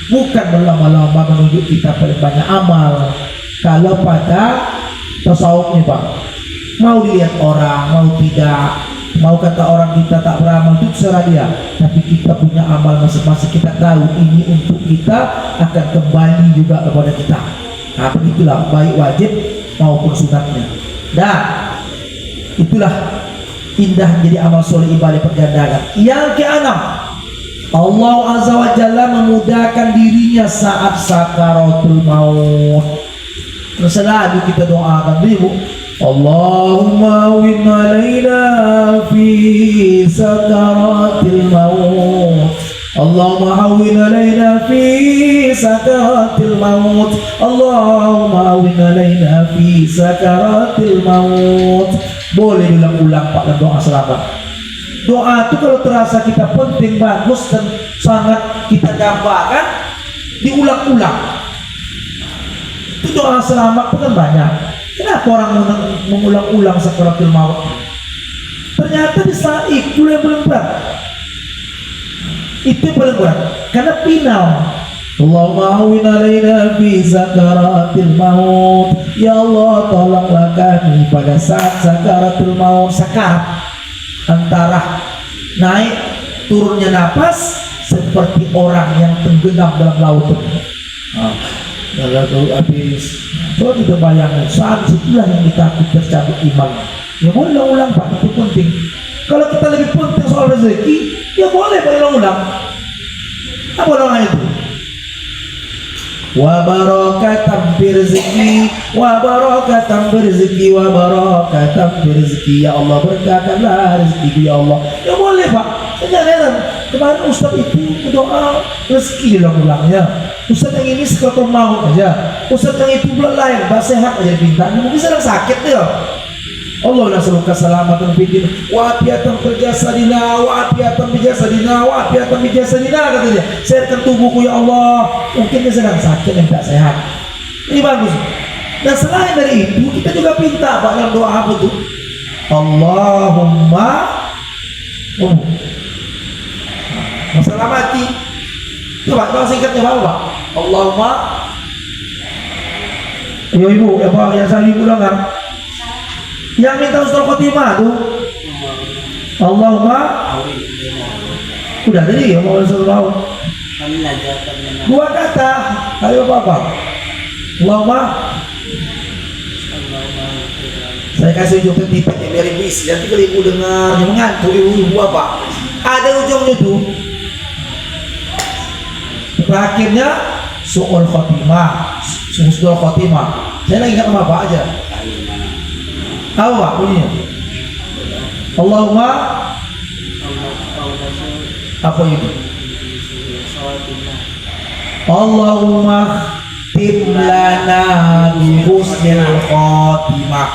bukan berlomba-lomba menuju kita paling banyak amal. Kalau pada tasawuf nih Pak, mau dilihat orang, mau tidak, mau kata orang kita tak beramal, itu terserah dia. Tapi kita punya amal masing-masing, kita tahu ini untuk kita akan kembali juga kepada kita. Nah begitulah, baik wajib maupun sunatnya. Dan itulah indah jadi amal soleh ibadah pergandakan. Yang keenam, Allah Azza wa Jalla memudahkan dirinya saat sakaratul maut. Selalu kita doakan ibu, Allahumma win alaina fi sakaratil maut Allahumma hawwin alaina fi sakaratil maut. Allahumma hawwin alaina fi sakaratil maut. Boleh diulang-ulang Pak, dan doa selamat. Doa itu kalau terasa kita penting, bagus, dan sangat kita gambarkan, diulang-ulang. Itu doa selamat itu kan banyak. Kenapa orang mengulang-ulang sakaratul maut? Ternyata di saat itu yang paling berat. Itu yang paling berat. Karena final. Allahumma hawwin alaina fi sakaratil maut. Ya Allah, tolonglah kami pada saat sakaratul maut. Sakarat, antara naik turunnya napas, seperti orang yang tenggelam dalam laut. Lalu habis. Coba kita bayangkan, saat itulah yang kita tercabut iman. Ya boleh ulang Pak, itu penting. Kalau kita lebih penting soal rezeki, ya boleh ulang-ulang. Apa doa itu? Wa barakatan fi rizqi, wa barakatan fi rizqi, wa barakatan fi rizqi. Ya Allah, berkatkanlah rezeki ya Allah. Ya boleh Pak. Jangan kemarin Ustaz itu doa rezeki ulang-ulangnya. Ustaz yang ini sekotong maut aja. Ustaz yang itu bulan lain, tak sehat aja bintangnya. Mungkin sedang sakit dia. Allah nasruka salamatan fiddin wa afiatan fil jasadina wa afiatan bi jasadina wa afiatan bi jasadina, katanya. Sehatkan tubuhku ya Allah. Mungkin dia sedang sakit dan tak sehat. Ini bagus. Dan selain dari itu, kita juga minta Pak dalam doa apa itu? Allahumma masalah mati. Coba doa singkatnya apa Pak? Allahumma. Ibu, ya Pak, yang saya ibu dengar. Yang minta husnul khotimah tuh Allahumma. Udah tadi ya mau husnul khotimah. Dua kata. Ayo Bapak. Allahumma. Saya kasih ujung ketipan yang biar ibu isi. Nanti kalau ibu dengar yang mengantuk, ibu apa? Ada ujungnya tuh. Terakhirnya su'ul khotimah, husnul khotimah. Saya lagi ingat sama Pak aja. Tahu Pak bunyinya? Allahumma apa itu? Allahumma khtim lana bi husnil khotimah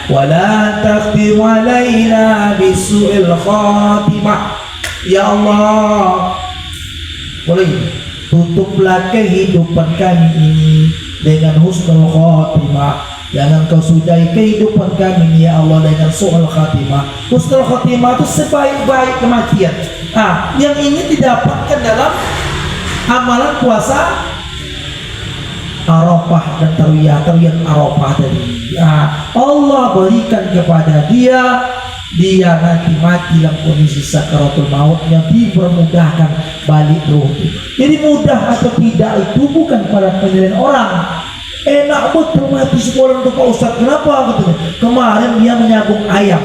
wa la takhtim alaina bi su'il khotimah. Ya Allah, boleh tutuplah kehidupan kami ini dengan husnul khotimah. Jangan kau sudahi kehidupan kami ini ya Allah dengan su'ul khatimah. Husnul khatimah itu sebaik-baik kematian. Yang ini didapatkan dalam amalan puasa Arafah dan tarwiyah Arafah tadi. Allah berikan kepada dia nanti mati dalam kondisi sakaratul mautnya, dipermudahkan balik ruh. Jadi mudah atau tidak itu bukan pada penilaian orang. Enak betul mati sekolah untuk Pak Ustaz. Kenapa? Kemarin dia menyabung ayam,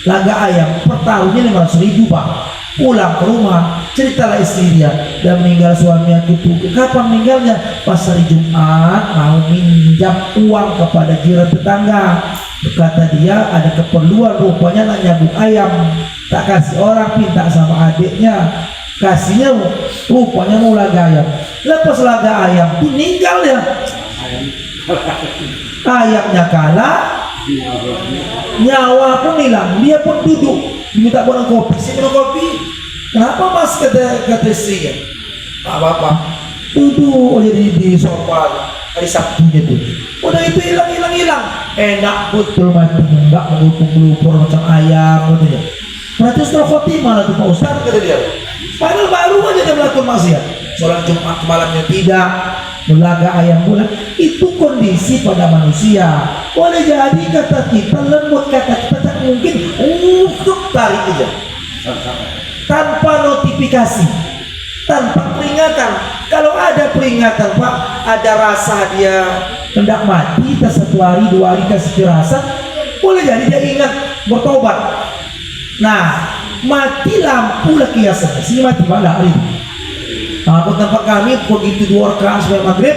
laga ayam per tahunnya 500.000 Pak. Pulang ke rumah, ceritalah istri dia dan meninggal suaminya itu. Kapan meninggalnya? Pas hari Jumat mau minjam uang kepada jiran tetangga. Kata dia ada keperluan, rupanya nak nyabung ayam, tak kasih orang, minta sama adiknya, kasihnya rupanya mau laga ayam. Lepas laga ayam tuh meninggal ya. Ayamnya kalah, nyawa pun hilang. Dia pun duduk diminta minum kopi. Saya minum kopi. Kenapa Mas, kata istrinya? Tak apa-apa, duduk aja di sofa hari Sabtunya tuh. Udah itu hilang. Enak betul mati, enggak melupur macam ayam katanya. Berarti setelah khotimah lah tuh Pak Ustaz, kata dia. Padahal baru aja dia melakukan maksiat. Sholat Jumat malamnya tidak, melaga ayam bulan. Itu kondisi pada manusia. Boleh jadi kata kita lembut, kata kita tak mungkin untuk tarik aja tanpa notifikasi, tanpa peringatan. Kalau ada peringatan Pak, ada rasa dia hendak mati, tak 1 hari 2 hari kasih firasat, boleh jadi dia ingat bertobat. Nah, mati lampu lah kiasan. Sini mati pada hari. Aku tempat kami begitu 2 rakaat sampai maghrib,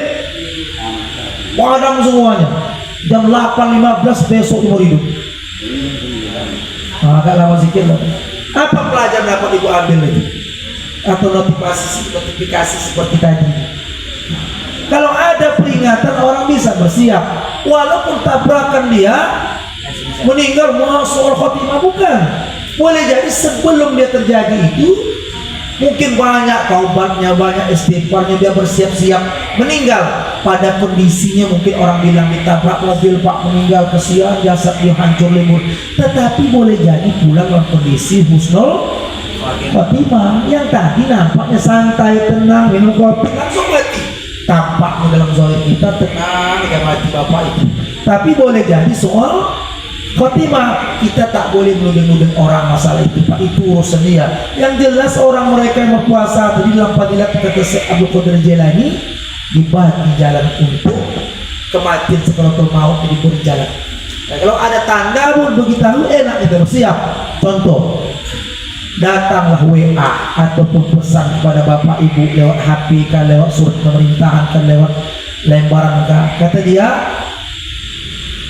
padam semuanya. Jam 8.15 besok umur hidup. Agak lama sedikit lah. Apa pelajaran dapat ibu ambil itu? atau notifikasi seperti tadi. Kalau ada peringatan orang bisa bersiap, walaupun tabrakan dia meninggal soal khotimah bukan. Boleh jadi sebelum dia terjadi itu mungkin banyak taubatnya, banyak istighfarnya, dia bersiap-siap meninggal pada kondisinya mungkin orang bilang ditabrak mobil Pak meninggal, kesian jasad dia hancur lebur, tetapi boleh jadi pulang dalam kondisi husnul khotimah. Yang tadi nampaknya santai, tenang, minum kopi langsung mati, tampaknya dalam zahir kita tenang, dia mati bapak itu, tapi boleh jadi soal khotimah. Kita tak boleh menuding-nuding orang masalah itu, Pak, itu urusan dia. Yang jelas orang mereka yang berpuasa tadi dalam fadilat kata Syekh Abdul Qadir Jailani dibagi jalan untuk kematian sakaratul maut, diberi jalan. Nah, kalau ada tanda pun beritahu enak kita bersiap. Contoh, datanglah WA ataupun pesan kepada bapak ibu lewat HP kan, lewat surat pemerintahan kan, lewat lembaran kan. Kata dia,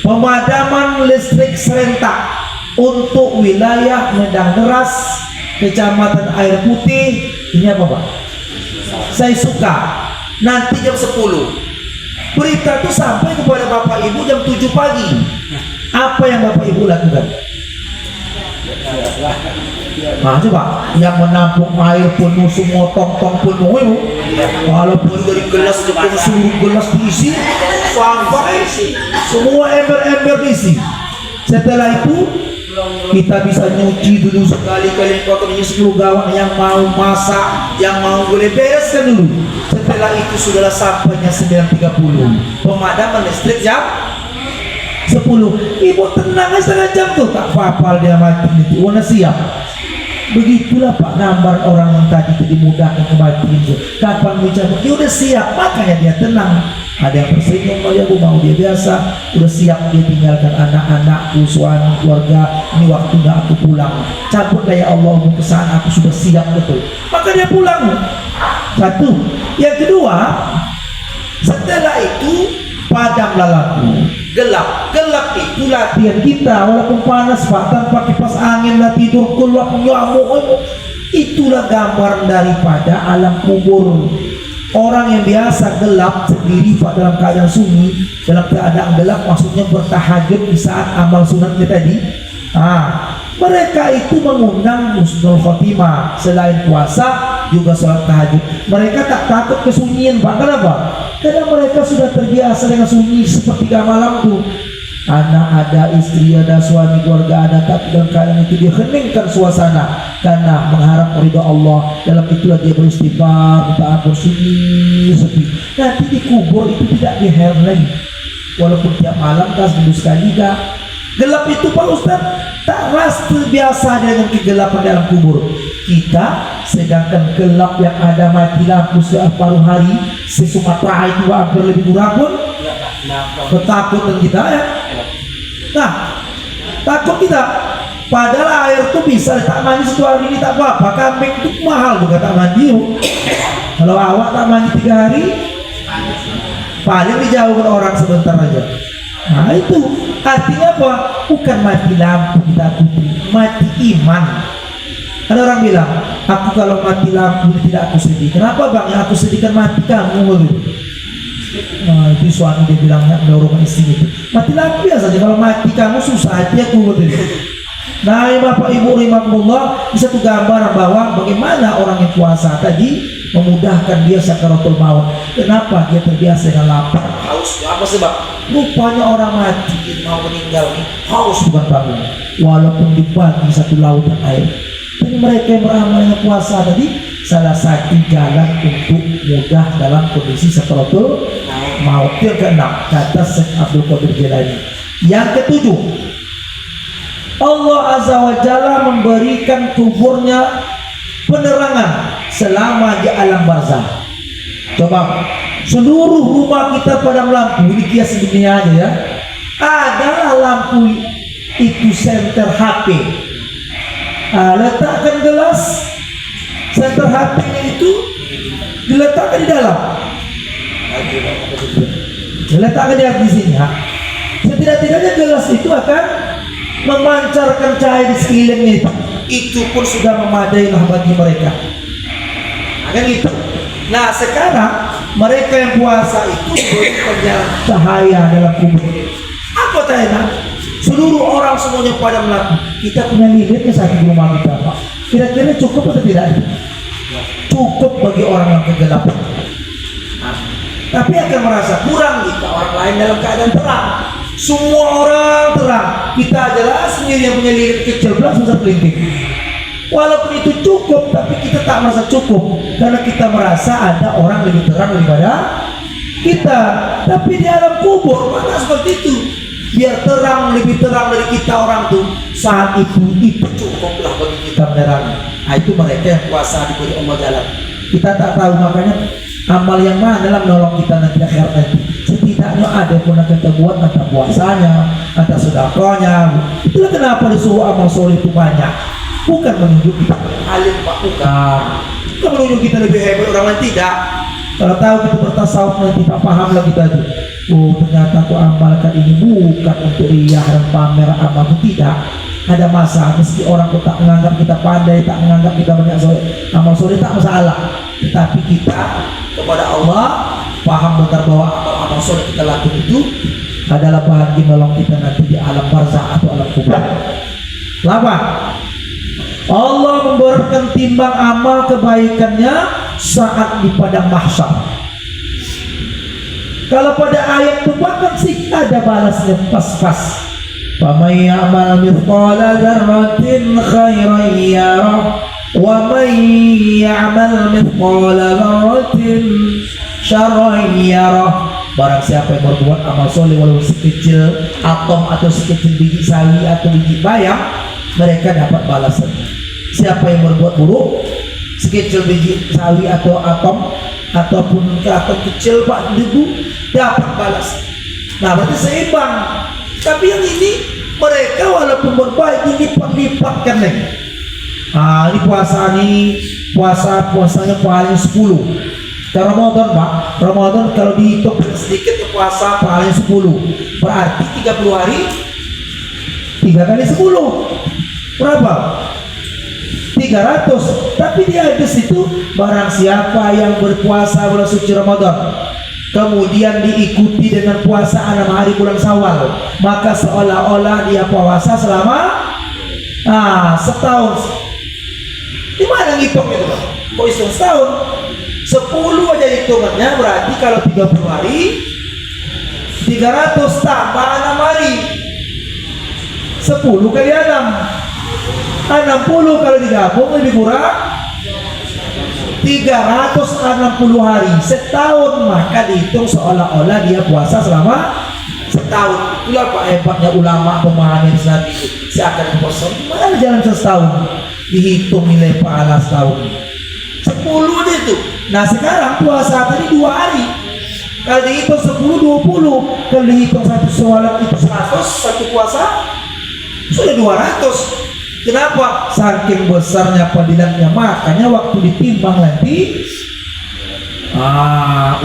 pemadaman listrik serentak untuk wilayah Medang Deras, Kecamatan Air Putih. Ini apa Pak? Saya suka. Nanti jam 10. Berita itu sampai kepada Bapak Ibu jam 7 pagi. Apa yang Bapak Ibu lakukan? Nah coba, yang menampung air penuh semua tong-tong penuh itu, walaupun dari gelas ke seluruh gelas diisi sampai semua ember-ember diisi. Setelah itu kita bisa nyuci dulu sekali-kali kotornya seluruh gawang. Yang mau masak, yang mau boleh bereskan dulu. Setelah itu sudahlah sampainya 9.30 pemadaman listrik jam 10. Ibu tenang aja setengah jam tuh, tak apa-apa dia mati itu, warna siap. Begitulah Pak gambar orang yang tadi dimudahkan kematian itu. Kapan bicara, dia udah siap, makanya dia tenang. Ada yang tersenyum, oh ya aku mau dia biasa, udah siap dia tinggalkan anak-anakku, suami, keluarga. Ini waktunya aku pulang. Cabut daya Allah ke sana, aku sudah siap betul. Maka dia pulang. Satu. Yang kedua, setelah itu padamlah lampu. Gelap itu latihan kita, walaupun panas Pak, tanpa kipas angin lah, tidur keluar nyamuk. Itulah gambaran daripada alam kubur. Orang yang biasa gelap sendiri Pak, dalam keadaan sunyi, dalam keadaan gelap maksudnya bertahajud di saat amal sunatnya tadi. Mereka itu mengundang husnul khotimah. Selain puasa juga sholat tahajud. Mereka tak takut kesunyian Pak. Kenapa? Karena mereka sudah terbiasa dengan sunyi sepertiga malam tuh. Anak ada, istri ada, suami, keluarga ada, tapi dalam keadaan itu dia heningkan suasana karena mengharap ridha Allah. Dalam itulah dia beristighfar, minta ampun, sunyi, sepi. Nanti di kubur itu tidak diheran lagi, walaupun tiap malam kas dulu sekali kah. Gelap itu Pak Ustaz tak rasa terbiasa dengan kegelapan dalam kubur kita, sedangkan gelap yang ada mati lampu separuh hari sesumatera itu hampir lebih kurang pun ketakutan kita ya. Nah, takut kita. Padahal air itu bisa tak mandi 1 hari ini tak apa-apa. Kambing itu mahal juga tak mandi. Kalau awak tak mandi 3 hari, paling dijauhkan orang sebentar aja. Nah itu artinya apa? Bukan mati lampu kita takuti, mati iman. Ada orang bilang, aku kalau mati lampu tidak aku sedih. Kenapa bang? Yang aku sedihkan mati kamu. Nah, itu suami dia bilangnya mendorong istri itu. Mati lampu biasa saja, kalau mati kamu susah hati aku. Nah, Bapak Ibu rahimakumullah, bisa tuh gambaran bahwa bagaimana orang yang puasa tadi memudahkan dia sakaratul maut. Kenapa? Dia terbiasa dengan lapar, haus. Apa sebab? Rupanya orang mati mau meninggal nih haus bukan bangun, walaupun dibagi satu lautan air. Tapi mereka yang beramal dengan puasa tadi salah satu jalan untuk mudah dalam kondisi sakaratul maut. Yang keenam kata Syekh Abdul Qadir Jailani. Yang ketujuh, Allah Azza wa Jalla memberikan kuburnya penerangan selama di alam barzah. Coba seluruh rumah kita padam lampu, ini kias dunia aja ya. Adalah lampu itu senter HP. Letakkan gelas, senter HP-nya itu diletakkan di dalam. Diletakkan di sini ya. Setidak-tidaknya gelas itu akan memancarkan cahaya di sekelilingnya itu. Itu pun sudah memadai lah bagi mereka. kan gitu. Nah sekarang mereka yang puasa itu berikannya cahaya dalam kubur. Apa cahaya? Seluruh orang semuanya pada melakukan. Kita punya limitnya satu rumah kita, Pak. Kira-kira cukup atau tidak? Cukup bagi orang yang kegelapan. Nah, tapi akan merasa kurang jika orang lain dalam keadaan terang. Semua orang terang, kita adalah sendiri yang punya lilin kecil belas susah pelinting. Walaupun itu cukup, tapi kita tak merasa cukup karena kita merasa ada orang lebih terang daripada kita. Tapi di alam kubur mana seperti itu. Biar terang, lebih terang dari kita orang tuh, saat itu cukuplah bagi kita menerangi. Nah, itu mereka yang puasa diberi Allah jalan. Kita tak tahu, makanya amal yang mana dalam menolong kita nanti akhirat nanti. Setidaknya ada pun yang kita buat, entah puasanya, entah sedekahnya. Itulah kenapa disuruh amal soleh itu banyak. Bukan menunjuk kita alim, Pak, bukan menunjuk kita lebih hebat orang lain, tidak. Kalau tahu kita bertasawuf nanti tak paham lagi tadi. Oh ternyata aku amalkan ini bukan untuk riya dan pamer amal, tidak. Ada masa meski orang tak menganggap kita pandai, tak menganggap kita banyak soleh, amal soleh tak masalah. Tetapi kita kepada Allah paham benar bahwa amal-amal soleh kita lakukan itu adalah bahan menolong kita nanti di alam barzakh atau alam kubur. 8. Allah memberikan timbang amal kebaikannya saat di padang mahsyar. Kalau pada ayat itu bahkan sih ada balasnya pas-pas. Faman ya'mal mithqala dzarratin khairan yarah wa man ya'mal mithqala dzarratin syarran yarah. Barang siapa yang berbuat amal soleh walaupun sekecil atom atau sekecil biji sawi atau biji bayam, mereka dapat balasan. Siapa yang berbuat buruk sekecil biji sawi atau atom ataupun atom kecil pak debu, dapat balas. Nah berarti seimbang. Tapi yang ini mereka walaupun berbaik dilipat-lipatkan nih. Nah ini puasanya paling 10. Ramadan Pak, Ramadan kalau dihitung sedikit puasa paling 10. Berarti 30 hari 3 kali 10 berapa? 300. Tapi di hadis itu barang siapa yang berpuasa bulan suci Ramadan kemudian diikuti dengan puasa 6 hari bulan Syawal, maka seolah-olah dia puasa selama setahun. Di mana ngitungnya itu? Kok hitung setahun? 10 aja hitungannya, berarti kalau 30 hari 300 tambah 6 hari 10 kali 60 kalau digabung lebih kurang 360 hari setahun, maka dihitung seolah-olah dia puasa selama setahun. Itulah Pak hebatnya ulama pemahami Islam itu. Seakan puasa mana jalan setahun, dihitung nilai pahala setahun 10 itu. Nah sekarang puasa tadi 2 hari, kalau dihitung 10 20, kalau dihitung satu sholat itu 100, satu puasa sudah 200. Kenapa? Saking besarnya fadilahnya, makanya waktu ditimbang nanti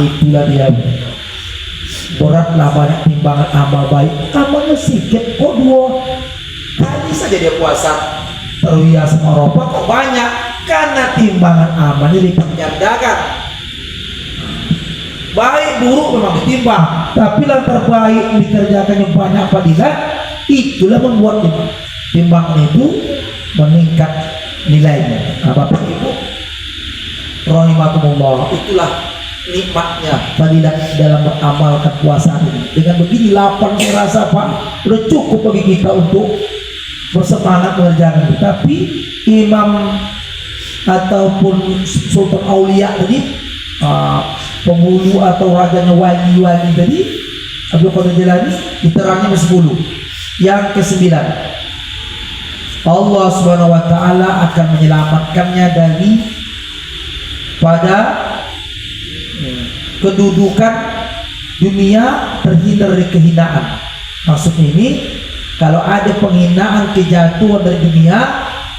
itulah dia beratlah banyak timbangan amal baik. Amalnya sedikit kok 2 kali saja dia puasa terbiasa sama Eropa kok banyak, karena timbangan amalnya dipergandakan. Baik buruk memang ditimbang, tapi yang terbaik dikerjakannya banyak fadilah, itulah membuat timbangan itu meningkat nilainya. Bapak Ibu rahimakumullah, itulah nikmatnya fadilah dalam beramalkan puasa ini. Dengan begini lapang saya rasa Pak udah cukup bagi kita untuk bersemangat mengerjakan itu. Tapi imam ataupun sultan aulia tadi, penghulu atau rajanya wali-wali tadi, Abdul Qadir Jilani, diterangnya 10. Yang ke-9, Allah Subhanahu wa taala akan menyelamatkannya dari pada kedudukan dunia, terhindar dari kehinaan. Maksudnya ini kalau ada penghinaan, kejatuhan dari dunia,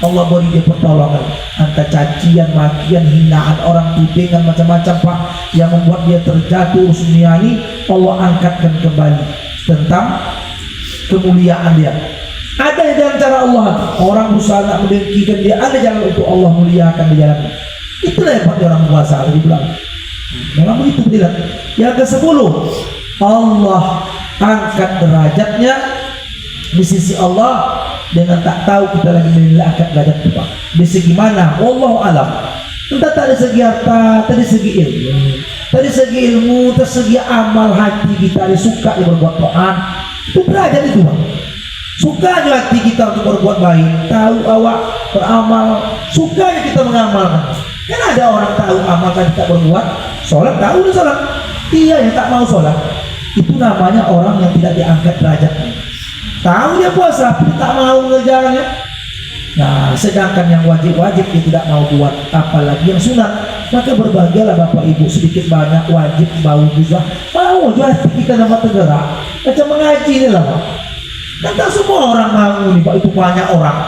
Allah beri dia pertolongan. Antara cacian, makian, hinaan orang, tudingan macam-macam Pak yang membuat dia terjatuh dunia ini, Allah angkatkan kembali tentang kemuliaan dia. Ada dalam cara Allah, orang berusaha nak mendengkikan dia, ada jalan untuk Allah muliakan di jalan. Itulah hebatnya orang puasa tadi bilang. Memang begitu bilang. Yang ke-10, Allah angkat derajatnya di sisi Allah dengan tak tahu kita lagi menilai angkat derajat kita. Di segi mana? Wallahu alam. Entah tak dari segi harta, dari segi ilmu, dari segi ilmu, dari segi amal hati kita, dari suka dia berbuat taat, itu derajat itu bang. Sukanya hati kita untuk berbuat baik, tahu awak beramal, sukanya kita mengamalkan. Kan ada orang tahu amal kan tidak berbuat, sholat tahu dia sholat, dia yang tak mau sholat, itu namanya orang yang tidak diangkat derajatnya. Tahu dia puasa, tapi tak mau mengerjakannya. Nah, sedangkan yang wajib-wajib dia tidak mau buat, apalagi yang sunat. Maka berbahagialah Bapak Ibu, sedikit banyak wajib bau juga. Mau juga kita dapat tergerak. Macam mengaji ini lah Pak. Kan tak semua orang mau nih Pak, itu banyak orang.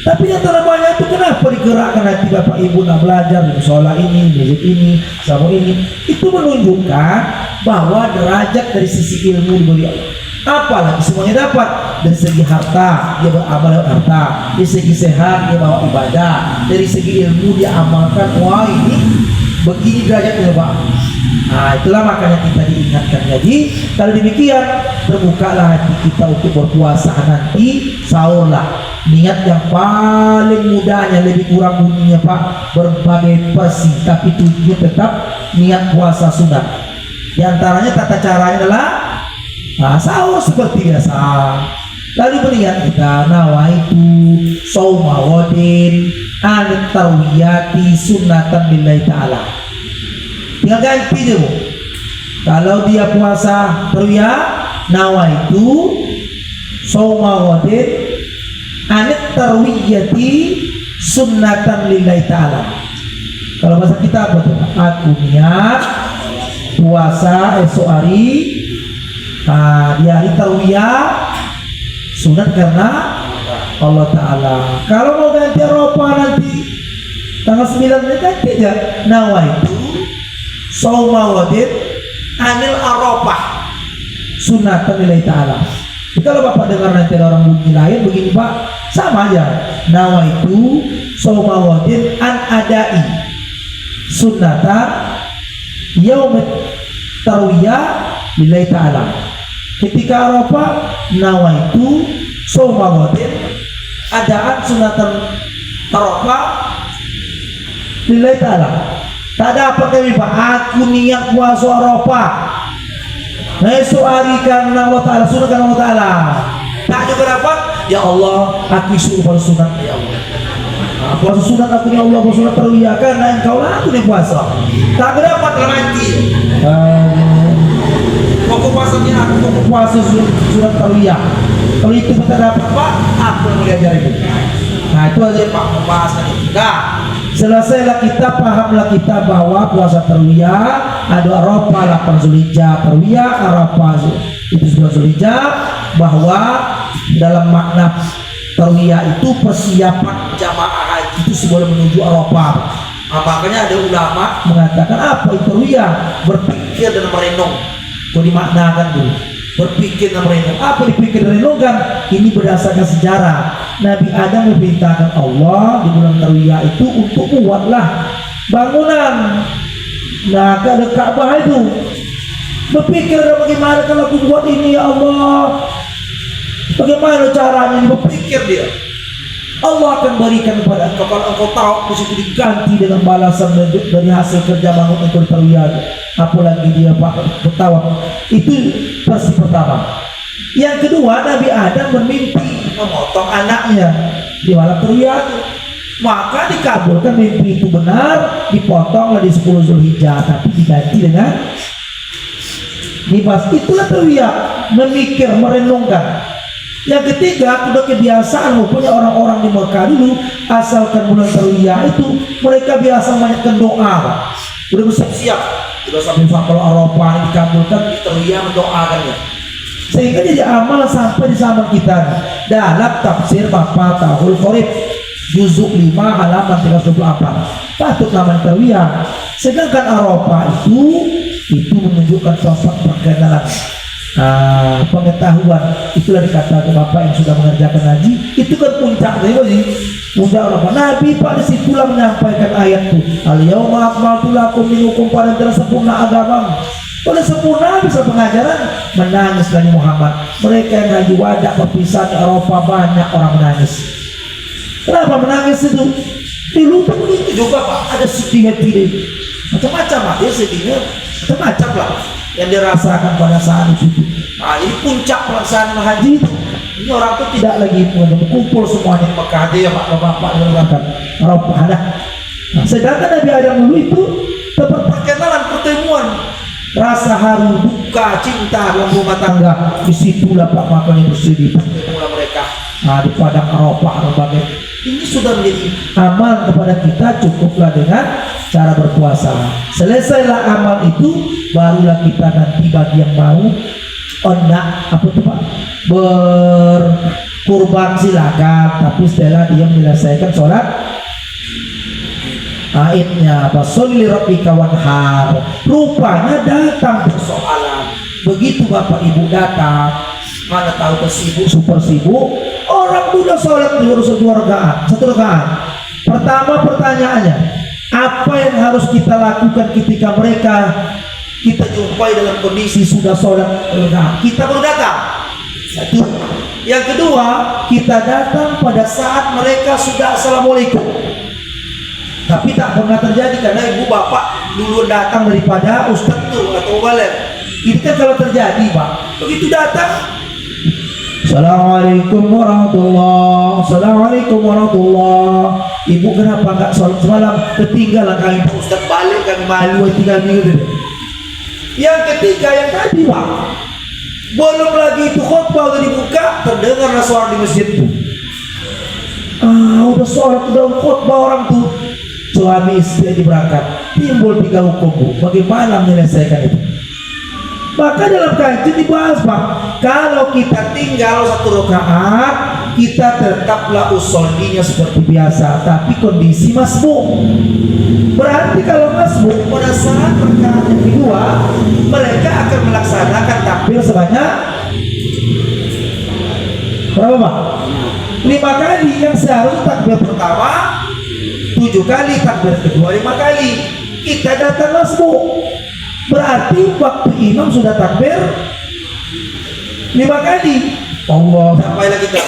Tapi yang banyak itu kenapa digerakkan hati Bapak Ibu nak belajar di musola ini, masjid ini, sama ini. Itu menunjukkan bahwa derajat dari sisi ilmu diberi Allah. Apalagi semuanya dapat. Dari segi harta dia beramal lewat harta, dari segi sehat dia bawa ibadah, dari segi ilmu dia amalkan. Wah ini begini derajatnya Pak. Nah itulah makanya kita diingatkan. Jadi kalau demikian terbukalah hati kita untuk berpuasa nanti. Sahurlah, niat yang paling mudahnya, lebih kurang bunyinya Pak, berbagai versi, tapi tujuan tetap niat puasa sunat. Di antaranya tata caranya adalah sahur seperti biasa. Lalu berniat kita nawaitu shauma ghadin an tarwiyati sunnatan lillahi ta'ala. Tinggal ganti dulu. Kalau dia puasa tarwiyah, nawaitu shauma ghadin an tarwiyati sunnatan lillahi ta'ala. Kalau bahasa kita apa tuh? Aku niat puasa esok hari di hari tarwiyah sunat karena Allah Ta'ala. Kalau mau ganti Arafah nanti tanggal 9 ganti aja nawaitu shauma ghadin anil Arafah sunatan lillahi ta'ala. Kalau Bapak dengar nanti ada orang bunyi lain begini Pak, sama aja nawaitu shauma ghadin an adai sunatan yaum tarwiyah lillahi ta'ala. Ketika Arafah nawaitu shauma ghadin adaan sunatan Arafah lillahi ta'ala. Tak dapat kami Pak, aku niat puasa Arafah esok hari karena Allah Ta'ala, sunat karena Allah Ta'ala. Tak juga dapat, ya Allah aku suruh puasa sunat ya Allah. Puasa sunat aku ya Allah, puasa sunat tarwiyah karena engkau lah aku nih puasa. Tak dapat dalam hati. Pokok puasanya aku, pokok puasa surat tarwiyah. Kalau itu kita dapat Pak, aku yang belajar itu. Nah itu aja Pak pembahasan itu. Nah selesailah kita, pahamlah kita bahwa puasa tarwiyah ada Arafah 8 Zulhijjah, tarwiyah Arafah itu 9 Zulhijjah, bahwa dalam makna tarwiyah itu persiapan jamaah haji itu sebelum menuju Arafah. Nah, makanya ada ulama mengatakan apa itu tarwiyah? Berpikir dan merenung. Kau dimaknakan dulu, berpikir dan merenung. Apa dipikir dan renungkan? Ini berdasarkan sejarah. Nabi Adam memerintahkan Allah di bulan tarwiyah itu untuk buatlah bangunan. Nah, ada Ka'bah itu. Berpikir bagaimana kalau aku buat ini ya Allah? Bagaimana caranya? Berpikir dia. Allah akan berikan kepada engkau kalau engkau tahu di situ diganti dengan balasan dari hasil kerja bangun engkau tarwiyah. Apalagi dia Pak bertawaf. Itu versi pertama. Yang kedua, Nabi Adam bermimpi memotong anaknya di malam tarwiyah. Maka dikabulkan mimpi itu benar, dipotonglah di 10 Zulhijjah, tapi diganti dengan nifas. Itulah tarwiyah, memikir, merenungkan. Yang ketiga, sudah kebiasaan rupanya orang-orang di Mekah dulu, asalkan bulan tarwiyah itu mereka biasa banyakkan doa. Sudah bersiap-siap, sudah sampai kalau Arafah dikabulkan, di tarwiyah mendoakannya. Sehingga jadi amal sampai di zaman kita dalam tafsir Mafatihul Qorib juzuk 5 halaman 324 patut namanya tarwiyah. Sedangkan Arafah itu menunjukkan sosok perkenalan, pengetahuan. Itulah dikatakan Bapak yang sudah mengerjakan haji, itu kan puncaknya sih. Undang apa? Nabi pada situlah menyampaikan ayat itu. Al-yauma akmaltu lakum dinukum pada tersempurna agama. Pada sempurna bisa pengajaran, menangis Nabi Muhammad. Mereka yang haji wadah perpisahan Eropa banyak orang menangis. Kenapa menangis itu? Dulu pun begitu juga Pak, ada sedih hati macam-macam Pak, dia sedihnya macam-macam lah yang dirasakan pada saat itu. Nah, ini puncak pelaksanaan haji itu. Ini orang itu tidak lagi berkumpul semuanya di Mekah aja ya Pak, bapak dan Eropa. Nah, sedangkan Nabi Adam dulu itu tempat perkenalan, pertemuan, rasa haru, duka, cinta dalam rumah tangga. Disitulah Pak makanya bersedih, pertemuan mereka. Nah, di padang Eropa berbagai. Ini sudah menjadi amal kepada kita, cukuplah dengan cara berpuasa. Selesailah amal itu, barulah kita nanti bagi yang mau apa tuh Pak, berkurban silakan, tapi setelah dia menyelesaikan sholat aidnya, fasolli rabbika wanhar. Rupanya datang persoalan. Begitu Bapak Ibu datang, mana tahu sibuk, super sibuk. Orang sudah sholat satu rakaat. Pertama pertanyaannya, apa yang harus kita lakukan ketika mereka kita jumpai dalam kondisi sudah sholat rakaat? Kita baru datang. Satu. Yang kedua, kita datang pada saat mereka sudah assalamualaikum. Tapi tak pernah terjadi karena ibu bapak dulu datang daripada ustadz tuh atau balik. Itu kan kalau terjadi Pak, begitu datang, Assalamualaikum warahmatullahi, Assalamualaikum warahmatullahi. Ibu kenapa nggak sholat semalam? Ketinggalan kami Pak Ustadz, balik kami malu tinggal gitu. Yang ketiga yang tadi Pak, belum lagi itu khutbah udah dibuka, terdengarlah suara di masjid tuh. Udah sholat, udah khutbah orang tuh, suami istri berangkat, timbul 3 hukum Bu. Bagaimana menyelesaikan itu? Maka dalam kajian dibahas Pak, kalau kita tinggal 1 rakaat, kita tetaplah usollinya seperti biasa, tapi kondisi masbuk. Berarti kalau masbuk, pada saat rakaat yang kedua, mereka akan melaksanakan takbir sebanyak berapa Pak? 5 kali. Yang seharusnya takbir pertama 7 kali, takbir kedua 5 kali. Kita datang masbuk, berarti waktu imam sudah takbir 5 kali. Allah, sampailah kita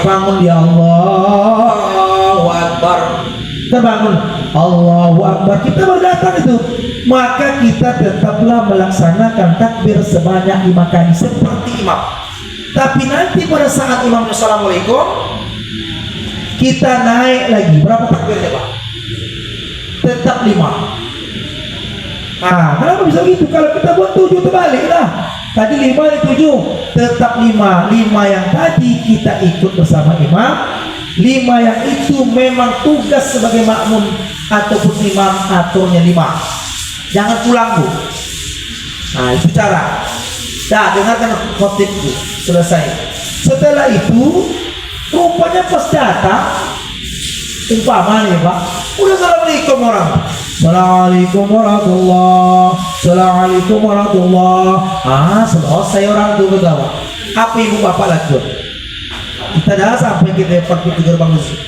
bangun ya Allahu Akbar, kita bangun Allahu Akbar, kita baru datang itu. Maka kita tetaplah melaksanakan takbir sebanyak 5 kali seperti imam. Tapi nanti pada saat imam assalamualaikum, kita naik lagi. Berapa takbirnya Pak? Tetap 5. Nah, kenapa bisa gitu? Kalau kita buat 7 terbalik lah. Tadi 5 ini 7, tetap 5. 5 yang tadi kita ikut bersama imam. 5 yang itu memang tugas sebagai makmum ataupun imam aturnya 5. Jangan pulang Bu. Nah, itu cara. Nah, dengarkan khotib itu. Selesai. Setelah itu, rupanya pas datang, umpama nih Pak, udah assalamualaikum orang. Assalamualaikum warahmatullahi, Assalamualaikum warahmatullahi. Selesai orang itu bergawa. Apa ibu bapak lanjut? Kita dah sampai kita pergi ke gerbang masjid.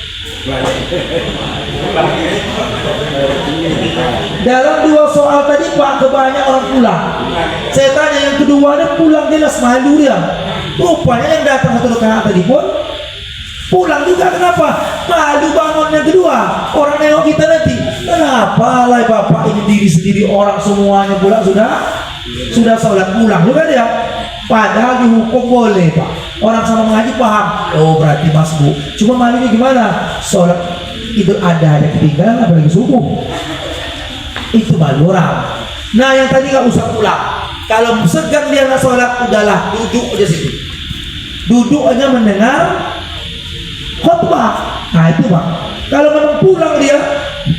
Dalam 2 soal tadi Pak, kebanyakan orang pulang. Saya tanya yang kedua, dia pulang jelas malu dia. Rupanya yang datang 1 rakaat tadi pun pulang juga. Kenapa? Malu bangun yang kedua. Orang nengok kita nanti, kenapa lah bapak ini diri sendiri, orang semuanya pulang sudah sholat pulang juga dia. Padahal dihukum boleh Pak. Orang sama mengaji paham. Oh berarti masbuk. Cuma malunya gimana? Sholat Idul Adha ada ketinggalan apalagi subuh. Itu malu orang. Nah yang tadi nggak usah pulang. Kalau segan dia nggak sholat, udahlah duduk aja situ. Duduk aja mendengar khutbah. Nah itu Pak. Kalau memang pulang dia,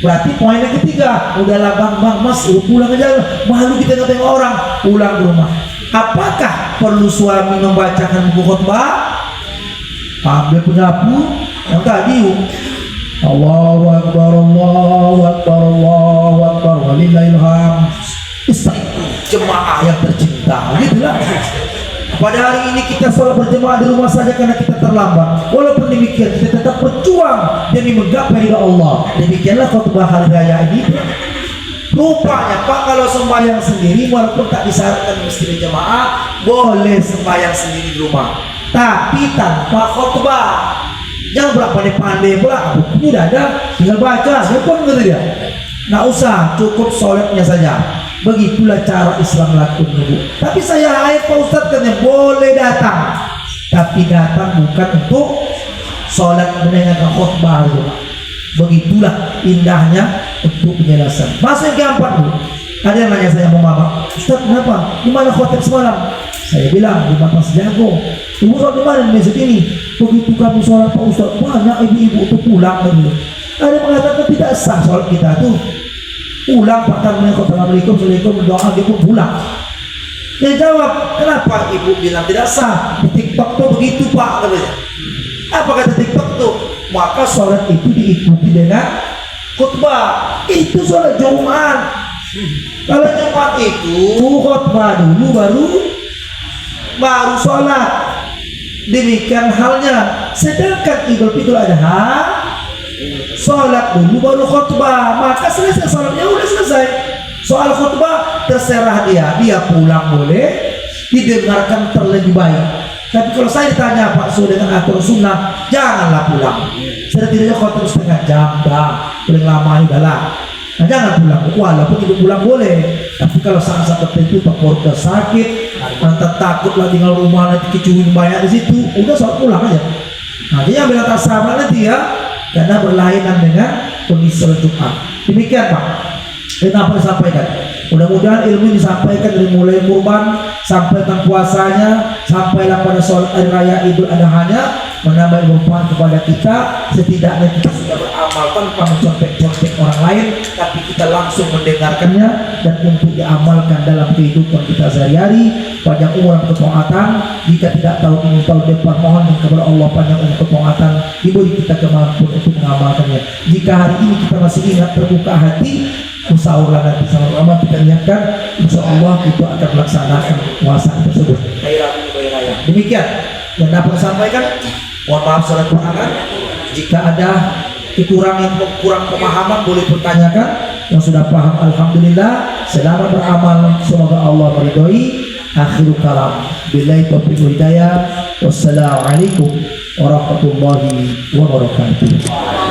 berarti poin yang ketiga, udahlah bang mas, pulang aja. Malu kita nggak tengok orang. Pulang ke rumah. Apakah perlu suami membacakan buku khutbah? Ambil penyapu yang tadi. Allahu Akbar, Allahu Akbar, Allahu Akbar, walillahil hamd. Jemaah yang tercinta, gitulah. pada hari ini kita sholat berjemaah di rumah saja karena kita terlambat. Walaupun demikian kita tetap berjuang demi menggapai ridha Allah. Demikianlah khutbah hari raya ini. Rupanya Pak, kalau sembahyang sendiri walaupun tak disarankan mesti berjemaah, boleh sembahyang sendiri di rumah, tapi tanpa khutbah. Jangan berpandai-pandai pula, bukunya udah ada, tinggal baca, siapa ngerti dia? Nggak usah, cukup sholatnya saja. Begitulah cara Islam lakukan, Bu. Tapi saya Pak Ustadz katanya boleh datang, tapi datang bukan untuk sholat mendengarkan khutbah, Bu. Begitulah indahnya untuk penjelasan. Masuk yang keempat, Bu. Ada yang nanya saya, mau mama, Ustadz kenapa? Di mana khotbah semalam? Saya bilang di Batas Jago. Ibu sholat di mana di masjid ini? Begitu kami sholat Pak Ustadz, banyak ibu-ibu itu pulang lagi. Ada yang mengatakan tidak sah sholat kita tuh. Pulang patah menyangkut Assalamualaikum doa dia pun pulang. Dia jawab, kenapa ibu bilang tidak sah? Di TikTok tuh begitu Pak katanya. Apa kata TikTok tuh? Maka sholat itu diikuti dengan khutbah. Itu sholat Jumat. Kalau Jumat itu khutbah dulu baru sholat. Demikian halnya. Sedangkan Idul Fitri Adha sholat dulu baru khutbah, maka selesai sholatnya udah selesai. Soal khutbah terserah dia pulang boleh, didengarkan terlebih baik. Tapi kalau saya ditanya Pak Su dengan atur sunnah, janganlah pulang. Setidaknya khutbah setengah jam dah, paling lama udahlah. Nah, jangan pulang, walaupun ibu pulang boleh. Tapi kalau saat-saat tertentu Pak keluarga sakit, mantan takut lah tinggal rumah nanti kecuin banyak di situ, udah sholat pulang aja. Nah, dia ambil atas sama nanti ya, karena berlainan dengan kondisi sholat Jumat. Demikian Pak, kenapa disampaikan? Mudah-mudahan ilmu disampaikan dari mulai kurban sampai puasanya, sampailah pada sholat hari raya Idul Adha-nya, menambah manfaat kepada kita. Setidaknya kita sudah beramal tanpa mencontek-contek orang lain, tapi kita langsung mendengarkannya dan untuk diamalkan dalam kehidupan kita sehari-hari. Panjang umur dan ketaatan. Jika tidak tahu ingin tahu depan, mohon kepada Allah panjang umur ketaatan, diberi kita kemampuan untuk mengamalkannya. Jika hari ini kita masih ingat terbuka hati, usahalah nanti sama-sama kita niatkan, insya Allah itu akan melaksanakan puasa tersebut. Demikian yang dapat disampaikan. Mohon maaf salah kekurangan. Jika ada kekurangan kurang pemahaman boleh pertanyakan. Yang sudah paham alhamdulillah, selamat beramal, semoga Allah meridhoi. Akhirul kalam, billahi taufiq wal hidayah. Wassalamualaikum warahmatullahi wabarakatuh.